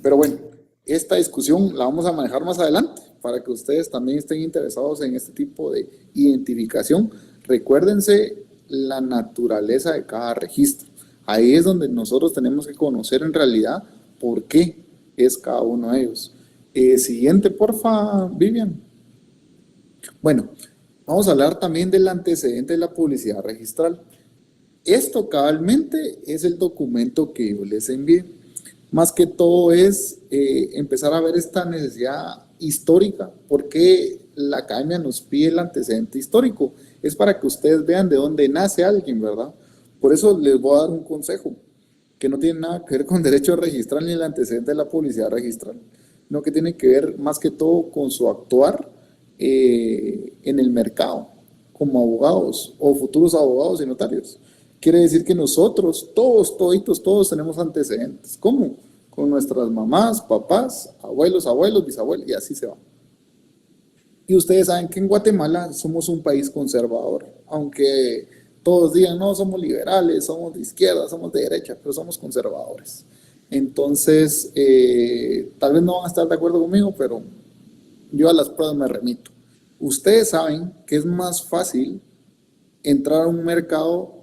Pero bueno, esta discusión la vamos a manejar más adelante para que ustedes también estén interesados en este tipo de identificación. Recuérdense la naturaleza de cada registro. Ahí es donde nosotros tenemos que conocer en realidad por qué es cada uno de ellos. Siguiente, porfa, Vivian. Bueno, vamos a hablar también del antecedente de la publicidad registral. Esto cabalmente es el documento que yo les envié. Más que todo es empezar a ver esta necesidad histórica. ¿Por qué la academia nos pide el antecedente histórico? es para que ustedes vean de dónde nace alguien, ¿verdad? Por eso les voy a dar un consejo que no tiene nada que ver con derecho registral ni el antecedente de la publicidad registral, sino que tiene que ver más que todo con su actuar en el mercado como abogados o futuros abogados y notarios. Quiere decir que nosotros, todos tenemos antecedentes. ¿Cómo? Con nuestras mamás, papás, abuelos, bisabuelos, y así se va. Y ustedes saben que en Guatemala somos un país conservador, aunque todos digan, no, somos liberales, somos de izquierda, somos de derecha, pero somos conservadores. Entonces, tal vez no van a estar de acuerdo conmigo, pero yo a las pruebas me remito. Ustedes saben que es más fácil entrar a un mercado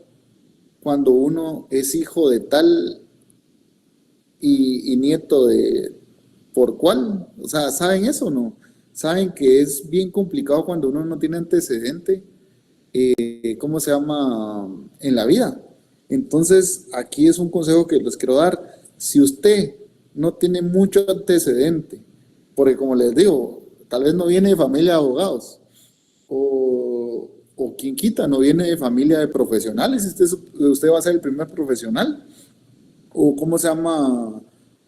cuando uno es hijo de tal y nieto de por cuál. O sea, ¿saben eso o no? Saben que es bien complicado cuando uno no tiene antecedente, ¿cómo se llama? En la vida. Entonces, aquí es un consejo que les quiero dar. Si usted no tiene mucho antecedente, porque como les digo, tal vez no viene de familia de abogados, o quien quita, no viene de familia de profesionales, usted va a ser el primer profesional, o ¿cómo se llama?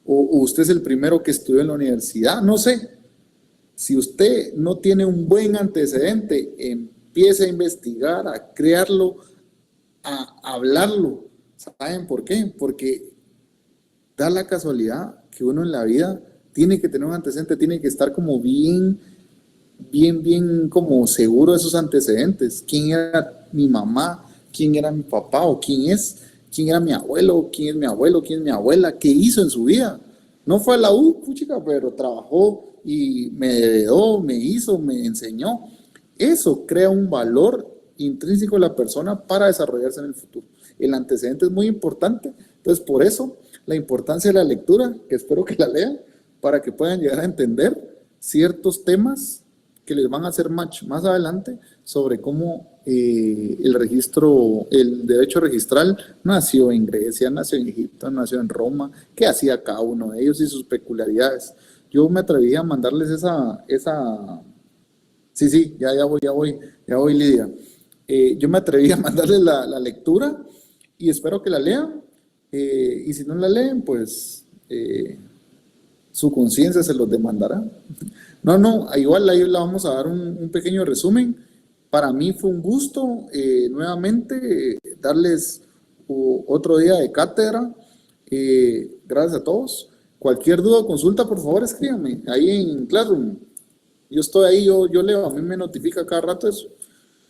O usted es el primero que estudió en la universidad, no sé. Si usted no tiene un buen antecedente, empiece a investigar, a crearlo, a hablarlo. ¿Saben por qué? Porque da la casualidad que uno en la vida tiene que tener un antecedente, tiene que estar como bien como seguro de sus antecedentes. ¿Quién era mi mamá? ¿Quién era mi papá? ¿O quién era mi abuelo? ¿Quién es mi abuelo? ¿Quién es mi abuela? ¿Qué hizo en su vida? No fue a la U, puchica, pero trabajó y me heredó, me hizo, me enseñó. Eso crea un valor intrínseco de la persona para desarrollarse en el futuro. El antecedente es muy importante, entonces por eso la importancia de la lectura, que espero que la lean, para que puedan llegar a entender ciertos temas que les van a hacer match más adelante sobre cómo el derecho registral nació en Grecia, nació en Egipto, nació en Roma, qué hacía cada uno de ellos y sus peculiaridades. Yo me atreví a mandarles sí, ya voy, Lidia. Yo me atreví a mandarles la lectura y espero que la lean, y si no la leen, pues su conciencia se los demandará. No, igual ahí la vamos a dar un pequeño resumen. Para mí fue un gusto nuevamente darles otro día de cátedra. Gracias a todos. Cualquier duda o consulta, por favor, escríbanme ahí en Classroom. Yo estoy ahí, yo leo, a mí me notifica cada rato eso.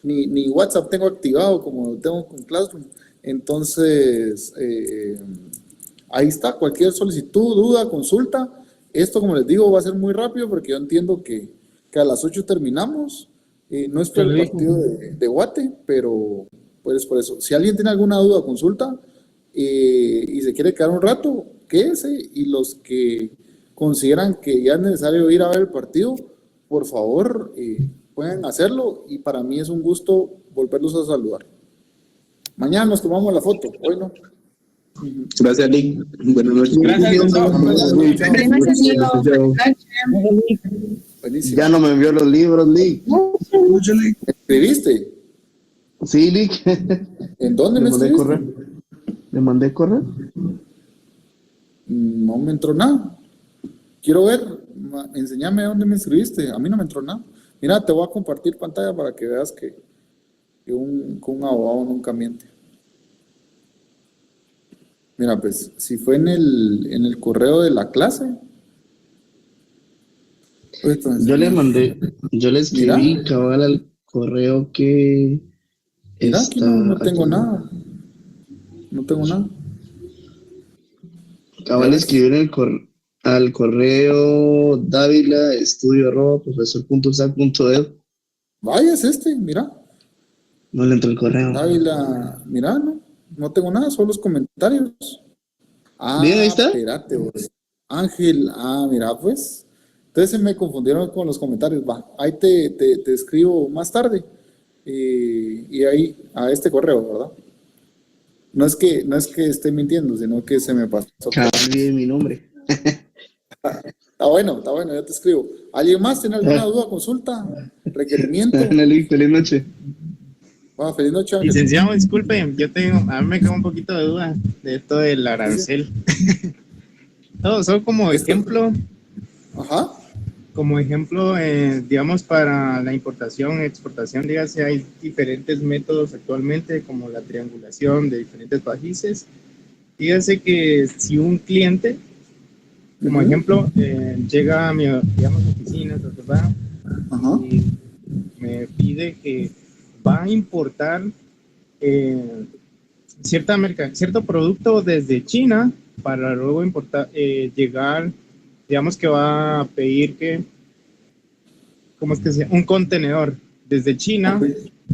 Ni WhatsApp tengo activado como tengo con Classroom. Entonces, ahí está, cualquier solicitud, duda, consulta. Esto, como les digo, va a ser muy rápido porque yo entiendo que a las 8 terminamos. No es por el partido de Guate, pero pues por eso. Si alguien tiene alguna duda o consulta y se quiere quedar un rato, quédese. Y los que consideran que ya es necesario ir a ver el partido, por favor, pueden hacerlo. Y para mí es un gusto volverlos a saludar. Mañana nos tomamos la foto, hoy no. Gracias, Lick. Buenas noches. Buenísimo. Ya no me envió los libros, Lick. ¿Escribiste? Sí, Lick. ¿En dónde me escribiste? ¿Le mandé correo? No me entró nada. Quiero ver, enséñame dónde me escribiste. A mí no me entró nada. Mira, te voy a compartir pantalla para que veas que un abogado nunca miente. Mira, pues, si fue en el correo de la clase. Yo le escribí cabal al correo que mira, aquí no tengo nada. No tengo nada. Cabal le escribí al correo davila@profesor.sac.edu. Vaya, es mira. No le entró el correo. Dávila, mira, no tengo nada, solo los comentarios. Bien, ahí está. Espérate, vos. Ángel, mira, pues. Entonces se me confundieron con los comentarios. Va, ahí te escribo más tarde. Y ahí, a este correo, ¿verdad? No es que esté mintiendo, sino que se me pasó. Cambié mi nombre. Está bueno, yo te escribo. ¿Alguien más tiene alguna duda, consulta, requerimiento? Feliz noche. Feliz noche, Ángel. Licenciado, disculpe, a mí me queda un poquito de duda de esto del arancel. No, solo como ejemplo. Ajá. Como ejemplo, digamos, para la importación, exportación, dígase, hay diferentes métodos actualmente, como la triangulación de diferentes países. Dígase que si un cliente, como ejemplo, llega a mi, digamos, oficina, y me pide que va a importar cierto producto desde China para luego llegar, digamos que va a pedir que, ¿cómo es que sea? Un contenedor desde China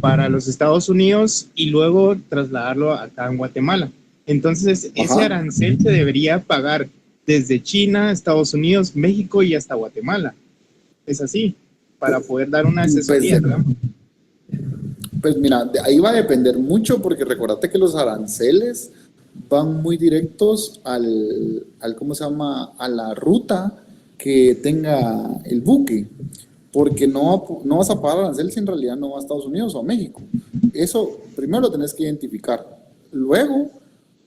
para los Estados Unidos y luego trasladarlo acá en Guatemala. Entonces, ese arancel se debería pagar desde China, Estados Unidos, México y hasta Guatemala. Es así, para poder dar una asesoría, ¿verdad? Pues mira, de ahí va a depender mucho, porque recordate que los aranceles van muy directos al ¿cómo se llama? A la ruta que tenga el buque, porque no vas a pagar arancel si en realidad no va a Estados Unidos o a México. Eso primero lo tenés que identificar. Luego,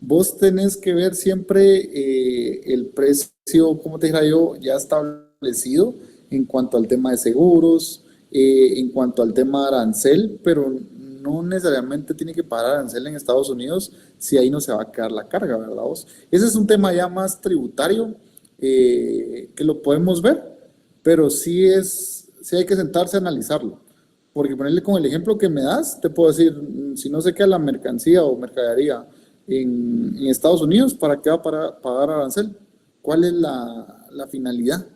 vos tenés que ver siempre el precio, como te dijera yo, ya establecido en cuanto al tema de seguros, en cuanto al tema de arancel, pero no necesariamente tiene que pagar arancel en Estados Unidos si ahí no se va a quedar la carga, ¿verdad vos? Ese es un tema ya más tributario que lo podemos ver, pero sí hay que sentarse a analizarlo. Porque ponerle con el ejemplo que me das, te puedo decir, si no se queda la mercancía o mercadería en Estados Unidos, ¿para qué va a pagar arancel? ¿Cuál es la finalidad?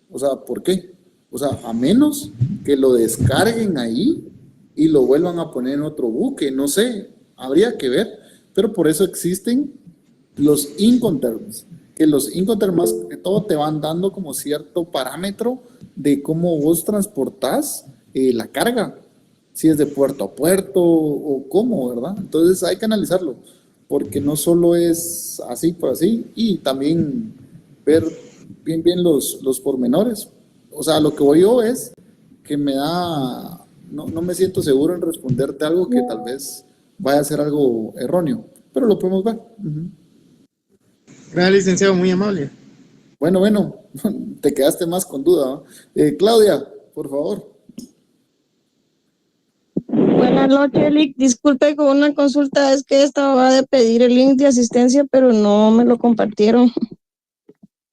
O sea, ¿por qué? O sea, a menos que lo descarguen ahí y lo vuelvan a poner en otro buque, no sé, habría que ver, pero por eso existen los Incoterms, que los Incoterms más que todo te van dando como cierto parámetro de cómo vos transportás la carga, si es de puerto a puerto o cómo, ¿verdad? Entonces hay que analizarlo, porque no solo es así por así, y también ver bien los pormenores. O sea, lo que voy yo es que no me siento seguro en responderte algo que tal vez vaya a ser algo erróneo, pero lo podemos ver. Gracias, licenciado, muy amable. Bueno, te quedaste más con duda, ¿no? Claudia, por favor. Buenas noches, Lick. Disculpe con una consulta, es que estaba de pedir el link de asistencia, pero no me lo compartieron.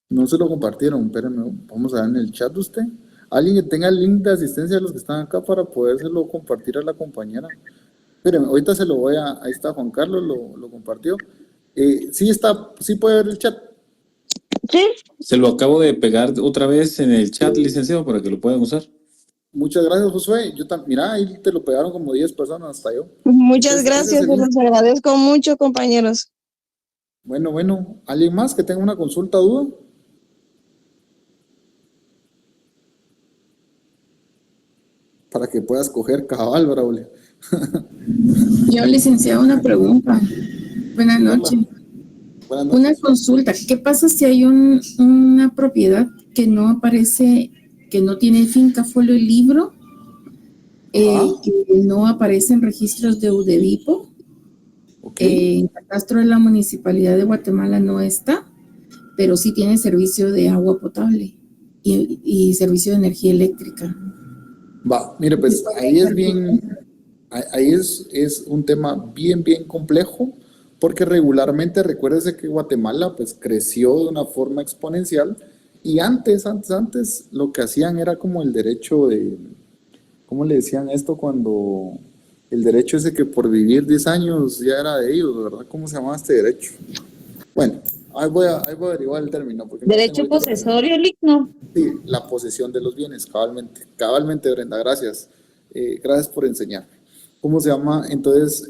No se lo compartieron, espérenme, vamos a ver en el chat de usted. Alguien que tenga el link de asistencia de los que están acá para podérselo compartir a la compañera. Espérenme, ahorita se lo voy ahí está Juan Carlos, lo compartió. Sí puede ver el chat. Sí. Se lo acabo de pegar otra vez en el chat, licenciado, para que lo puedan usar. Muchas gracias, Josué. Mira, ahí te lo pegaron como 10 personas, hasta yo. Muchas gracias, se los agradezco mucho, compañeros. Bueno, ¿alguien más que tenga una consulta o duda? Para que puedas coger cabal, Braulio. Yo, licenciado, una pregunta. Buenas noches. Una consulta. ¿Qué pasa si hay una propiedad que no aparece, que no tiene finca, folio y libro, que no aparece en registros de UDEVIPO? En catastro de la Municipalidad de Guatemala no está, pero sí tiene servicio de agua potable y servicio de energía eléctrica. Mire, pues ahí es un tema bien complejo, porque regularmente recuérdese que Guatemala pues creció de una forma exponencial, y antes lo que hacían era como el derecho de, ¿cómo le decían esto? Cuando el derecho ese que por vivir 10 años ya era de ellos, ¿verdad? ¿Cómo se llamaba este derecho? Bueno, ahí voy a averiguar el término. Porque ¿Derecho posesorio, Lick? No. Sí, la posesión de los bienes, cabalmente, Brenda, gracias. Gracias por enseñar. ¿Cómo se llama? Entonces,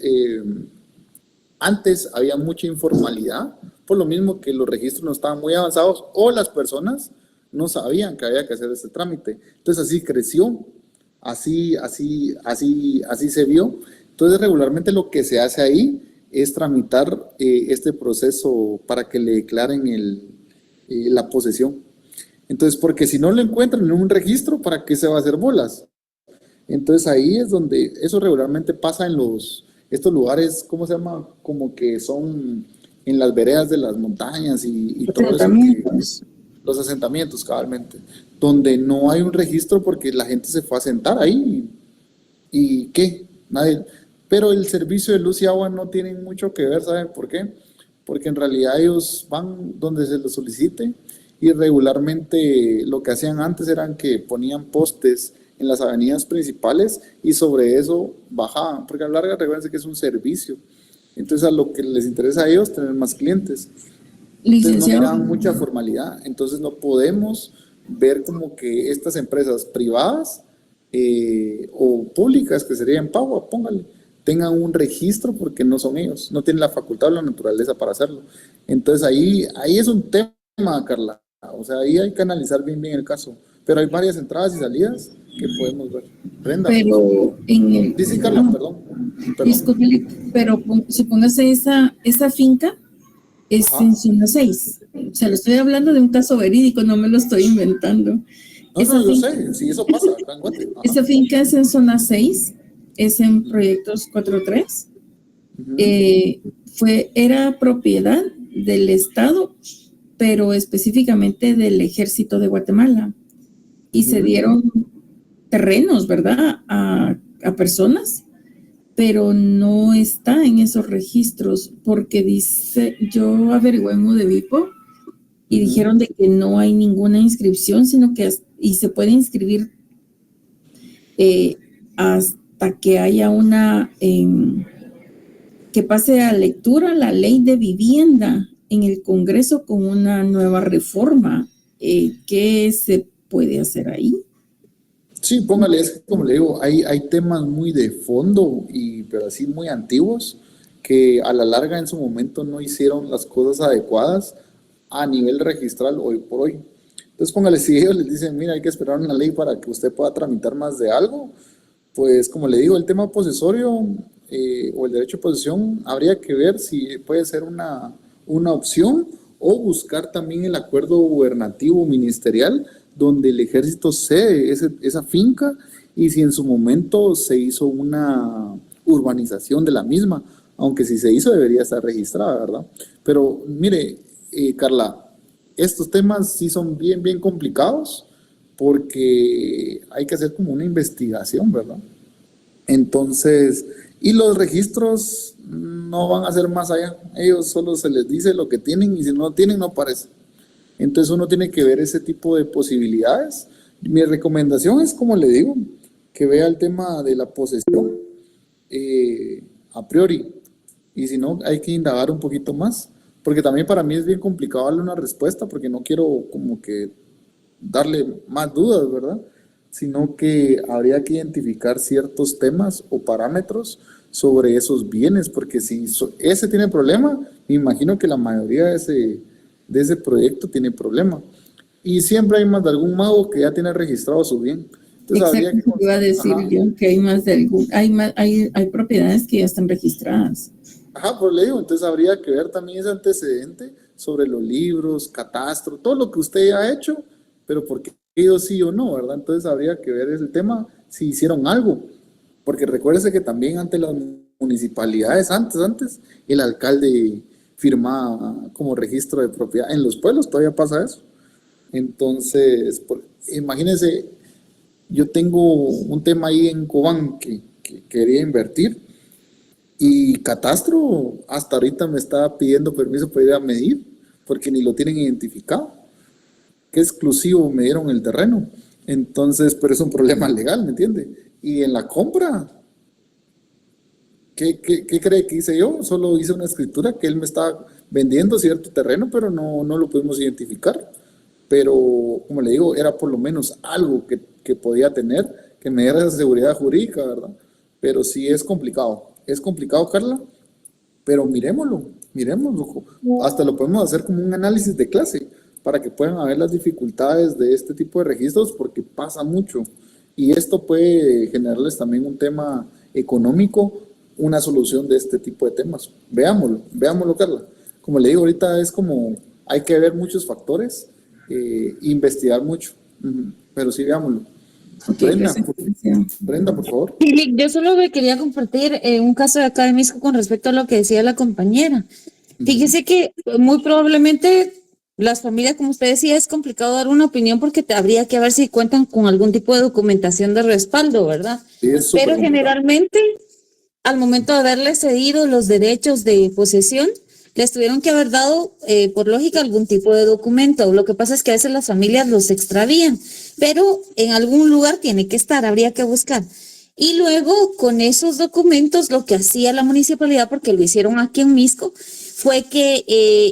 antes había mucha informalidad, por lo mismo que los registros no estaban muy avanzados o las personas no sabían que había que hacer este trámite. Entonces, así creció, así se vio. Entonces, regularmente lo que se hace ahí es tramitar este proceso para que le declaren la posesión. Entonces, porque si no lo encuentran en un registro, ¿para qué se va a hacer bolas? Entonces ahí es donde eso regularmente pasa en estos lugares, ¿cómo se llama? Como que son en las veredas de las montañas y todo eso. Los asentamientos, cabalmente, donde no hay un registro porque la gente se fue a sentar ahí y ¿qué? Nadie. Pero el servicio de luz y agua no tienen mucho que ver, ¿saben por qué? Porque en realidad ellos van donde se les solicite y regularmente lo que hacían antes eran que ponían postes en las avenidas principales y sobre eso bajaban, porque a la larga recuerden que es un servicio. Entonces a lo que les interesa a ellos tener más clientes. Entonces no miran mucha formalidad, entonces no podemos ver como que estas empresas privadas o públicas, que serían Pagua, póngale, tengan un registro porque no son ellos, no tienen la facultad o la naturaleza para hacerlo. Entonces ahí es un tema, Carla, o sea, ahí hay que analizar bien el caso, pero hay varias entradas y salidas que podemos ver. Brenda. Pero en el... Dice Carla, perdón. Disculpe, pero supóngase esa finca es en zona 6. O sea, lo estoy hablando de un caso verídico, no me lo estoy inventando. Yo sé, si eso pasa acá en Guate. Esa finca es en zona 6, es en proyectos 4.3. Era propiedad del Estado, pero específicamente del Ejército de Guatemala. Y se dieron terrenos, ¿verdad?, a personas, pero no está en esos registros porque dice, yo averigué en Udevipo y dijeron de que no hay ninguna inscripción, sino que y se puede inscribir hasta que haya que pase a lectura la ley de vivienda en el Congreso con una nueva reforma. ¿Qué se puede hacer ahí? Sí, póngale, es que como le digo, hay temas muy de fondo, pero así muy antiguos, que a la larga en su momento no hicieron las cosas adecuadas a nivel registral hoy por hoy. Entonces póngale, si ellos les dicen, mira, hay que esperar una ley para que usted pueda tramitar más de algo, pues como le digo, el tema posesorio o el derecho de posesión, habría que ver si puede ser una opción o buscar también el acuerdo gubernativo ministerial donde el ejército cede esa finca y si en su momento se hizo una urbanización de la misma, aunque si se hizo debería estar registrada, ¿verdad? Pero mire, Carla, estos temas sí son bien complicados porque hay que hacer como una investigación, ¿verdad? Entonces, y los registros no van a ser más allá, ellos solo se les dice lo que tienen y si no tienen no aparece. Entonces uno tiene que ver ese tipo de posibilidades. Mi recomendación es, como le digo, que vea el tema de la posesión a priori. Y si no, hay que indagar un poquito más. Porque también para mí es bien complicado darle una respuesta porque no quiero como que darle más dudas, ¿verdad? Sino que habría que identificar ciertos temas o parámetros sobre esos bienes. Porque si ese tiene problema, me imagino que la mayoría de ese proyecto tiene problema. Y siempre hay más de algún mago que ya tiene registrado su bien. Entonces, exacto, iba a decir yo que hay más de algún, hay propiedades que ya están registradas. Ajá, pues le digo, entonces habría que ver también ese antecedente sobre los libros, catastro, todo lo que usted ya ha hecho, pero por qué ellos sí o no, ¿verdad? Entonces habría que ver el tema si hicieron algo, porque recuérdese que también ante las municipalidades, antes, el alcalde firmaba como registro de propiedad. En los pueblos todavía pasa eso. Entonces, imagínense, yo tengo un tema ahí en Cobán que quería invertir y Catastro hasta ahorita me está pidiendo permiso para ir a medir porque ni lo tienen identificado. Qué exclusivo me dieron el terreno. Entonces, pero es un problema legal, ¿me entiende? Y en la compra, ¿qué cree que hice yo? Solo hice una escritura que él me estaba vendiendo cierto terreno, pero no lo pudimos identificar. Pero, como le digo, era por lo menos algo que podía tener, que me diera esa seguridad jurídica, ¿verdad? Pero sí es complicado, Carla, pero miremoslo. Hasta lo podemos hacer como un análisis de clase, para que puedan ver las dificultades de este tipo de registros, porque pasa mucho. Y esto puede generarles también un tema económico, una solución de este tipo de temas. Veámoslo, Carla. Como le digo, ahorita es como, hay que ver muchos factores, investigar mucho, pero sí, veámoslo. Brenda, por favor. Sí, yo solo me quería compartir un caso de acá de Misco con respecto a lo que decía la compañera. Fíjese que muy probablemente las familias, como usted decía, es complicado dar una opinión porque habría que ver si cuentan con algún tipo de documentación de respaldo, ¿verdad? Sí, pero generalmente, al momento de haberle cedido los derechos de posesión, les tuvieron que haber dado, por lógica, algún tipo de documento. Lo que pasa es que a veces las familias los extravían, pero en algún lugar tiene que estar, habría que buscar. Y luego, con esos documentos, lo que hacía la municipalidad, porque lo hicieron aquí en Misco, fue que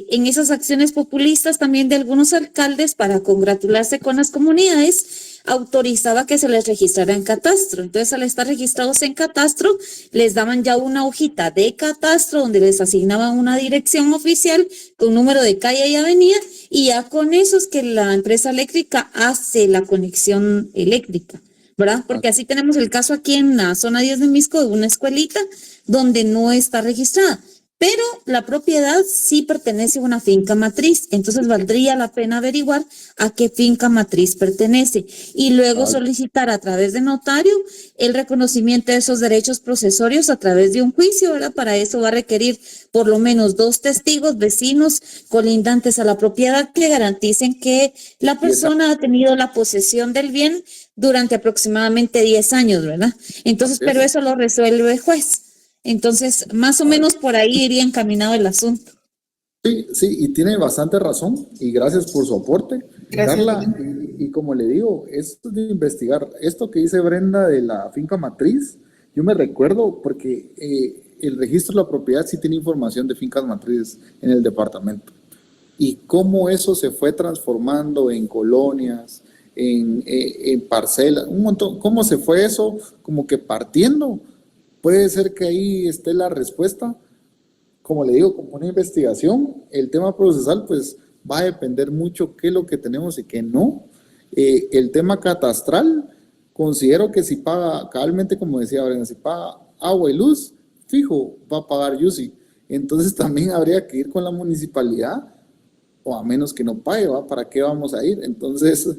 en esas acciones populistas también de algunos alcaldes, para congratularse con las comunidades, autorizaba que se les registrara en catastro. Entonces, al estar registrados en catastro, les daban ya una hojita de catastro donde les asignaban una dirección oficial con número de calle y avenida, y ya con eso es que la empresa eléctrica hace la conexión eléctrica, ¿verdad? Porque así tenemos el caso aquí en la zona 10 de Misco de una escuelita donde no está registrada. Pero la propiedad sí pertenece a una finca matriz, entonces valdría la pena averiguar a qué finca matriz pertenece y luego solicitar a través de notario el reconocimiento de esos derechos procesorios a través de un juicio, ¿verdad? Para eso va a requerir por lo menos 2 testigos, vecinos colindantes a la propiedad que garanticen que la persona ha tenido la posesión del bien durante aproximadamente 10 años, ¿verdad? Entonces, pero eso lo resuelve el juez. Entonces, más o menos por ahí iría encaminado el asunto. Sí, sí, y tiene bastante razón, y gracias por su aporte, Carla, y como le digo, esto de investigar, esto que dice Brenda de la finca matriz, yo me recuerdo porque el registro de la propiedad sí tiene información de fincas matrices en el departamento, y cómo eso se fue transformando en colonias, en parcelas, un montón, cómo se fue eso como que partiendo. Puede ser que ahí esté la respuesta. Como le digo, como una investigación, el tema procesal pues va a depender mucho qué es lo que tenemos y qué no. El tema catastral, considero que si paga, cabalmente como decía Brenda, si paga agua y luz, fijo, va a pagar YUSI. Entonces también habría que ir con la municipalidad, o a menos que no pague, ¿va? ¿Para qué vamos a ir? Entonces,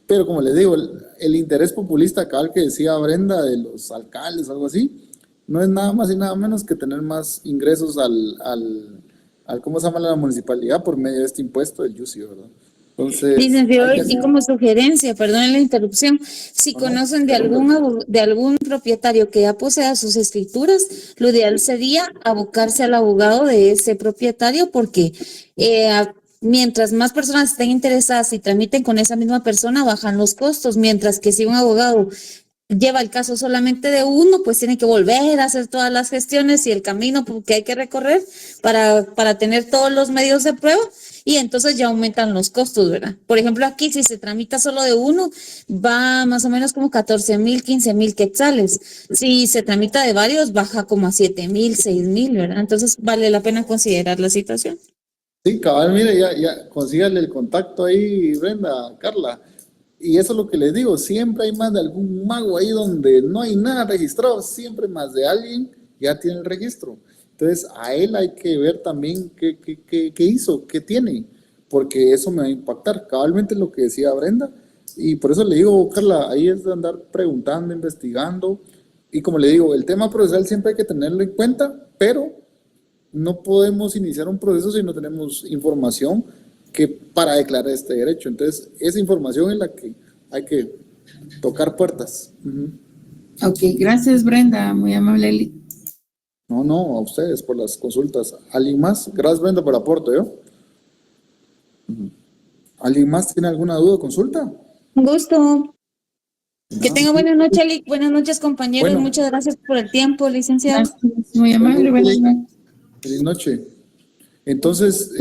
pero como les digo, el interés populista cabal que decía Brenda de los alcaldes, algo así, no es nada más y nada menos que tener más ingresos al ¿cómo se llama? La municipalidad por medio de este impuesto del YUSI, ¿verdad? Entonces, licenciado, y como sugerencia, perdón la interrupción, si conocen de algún propietario que ya posea sus escrituras, lo ideal sería abocarse al abogado de ese propietario, porque mientras más personas estén interesadas y tramiten con esa misma persona, bajan los costos, mientras que si un abogado lleva el caso solamente de uno, pues tiene que volver a hacer todas las gestiones y el camino que hay que recorrer para tener todos los medios de prueba, y entonces ya aumentan los costos, ¿verdad? Por ejemplo, aquí si se tramita solo de uno, va más o menos como 14,000, 15,000 quetzales. Si se tramita de varios, baja como a 7,000, 6,000, ¿verdad? Entonces vale la pena considerar la situación. Sí, cabal, mire, ya consígale el contacto ahí, Brenda, Carla. Y eso es lo que les digo, siempre hay más de algún mago ahí donde no hay nada registrado, siempre más de alguien ya tiene el registro. Entonces a él hay que ver también qué hizo, qué tiene, porque eso me va a impactar, cabalmente lo que decía Brenda. Y por eso le digo, Carla, ahí es de andar preguntando, investigando. Y como le digo, el tema procesal siempre hay que tenerlo en cuenta, pero no podemos iniciar un proceso si no tenemos información que para declarar este derecho. Entonces, esa información es la que hay que tocar puertas. Ok, gracias Brenda, muy amable Eli. No, a ustedes por las consultas. ¿Alguien más? Gracias Brenda por el aporte, ¿yo? ¿Alguien más tiene alguna duda o consulta? Un gusto. Que tenga buenas noches, Eli. Buenas noches, compañeros. Bueno. Muchas gracias por el tiempo, licenciado. Gracias, muy amable. Buenas noches. Feliz noche. Entonces,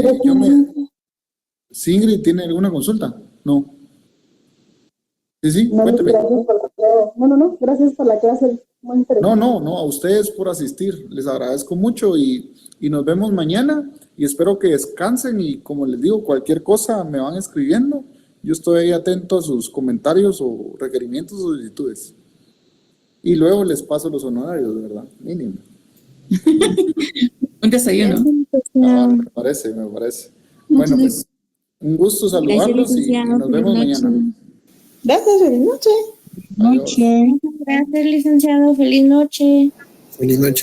¿Singrid tiene alguna consulta? No. Sí, cuénteme. No, gracias por la clase. Muy interesante. No, a ustedes por asistir. Les agradezco mucho y nos vemos mañana y espero que descansen y como les digo, cualquier cosa me van escribiendo. Yo estoy ahí atento a sus comentarios o requerimientos o solicitudes. Y luego les paso los honorarios, ¿verdad? Mínimo. Un desayuno. Me parece. Bueno, pues un gusto saludarlos y nos vemos mañana. Gracias, feliz noche. noche. Gracias, licenciado. Feliz noche. Feliz noche.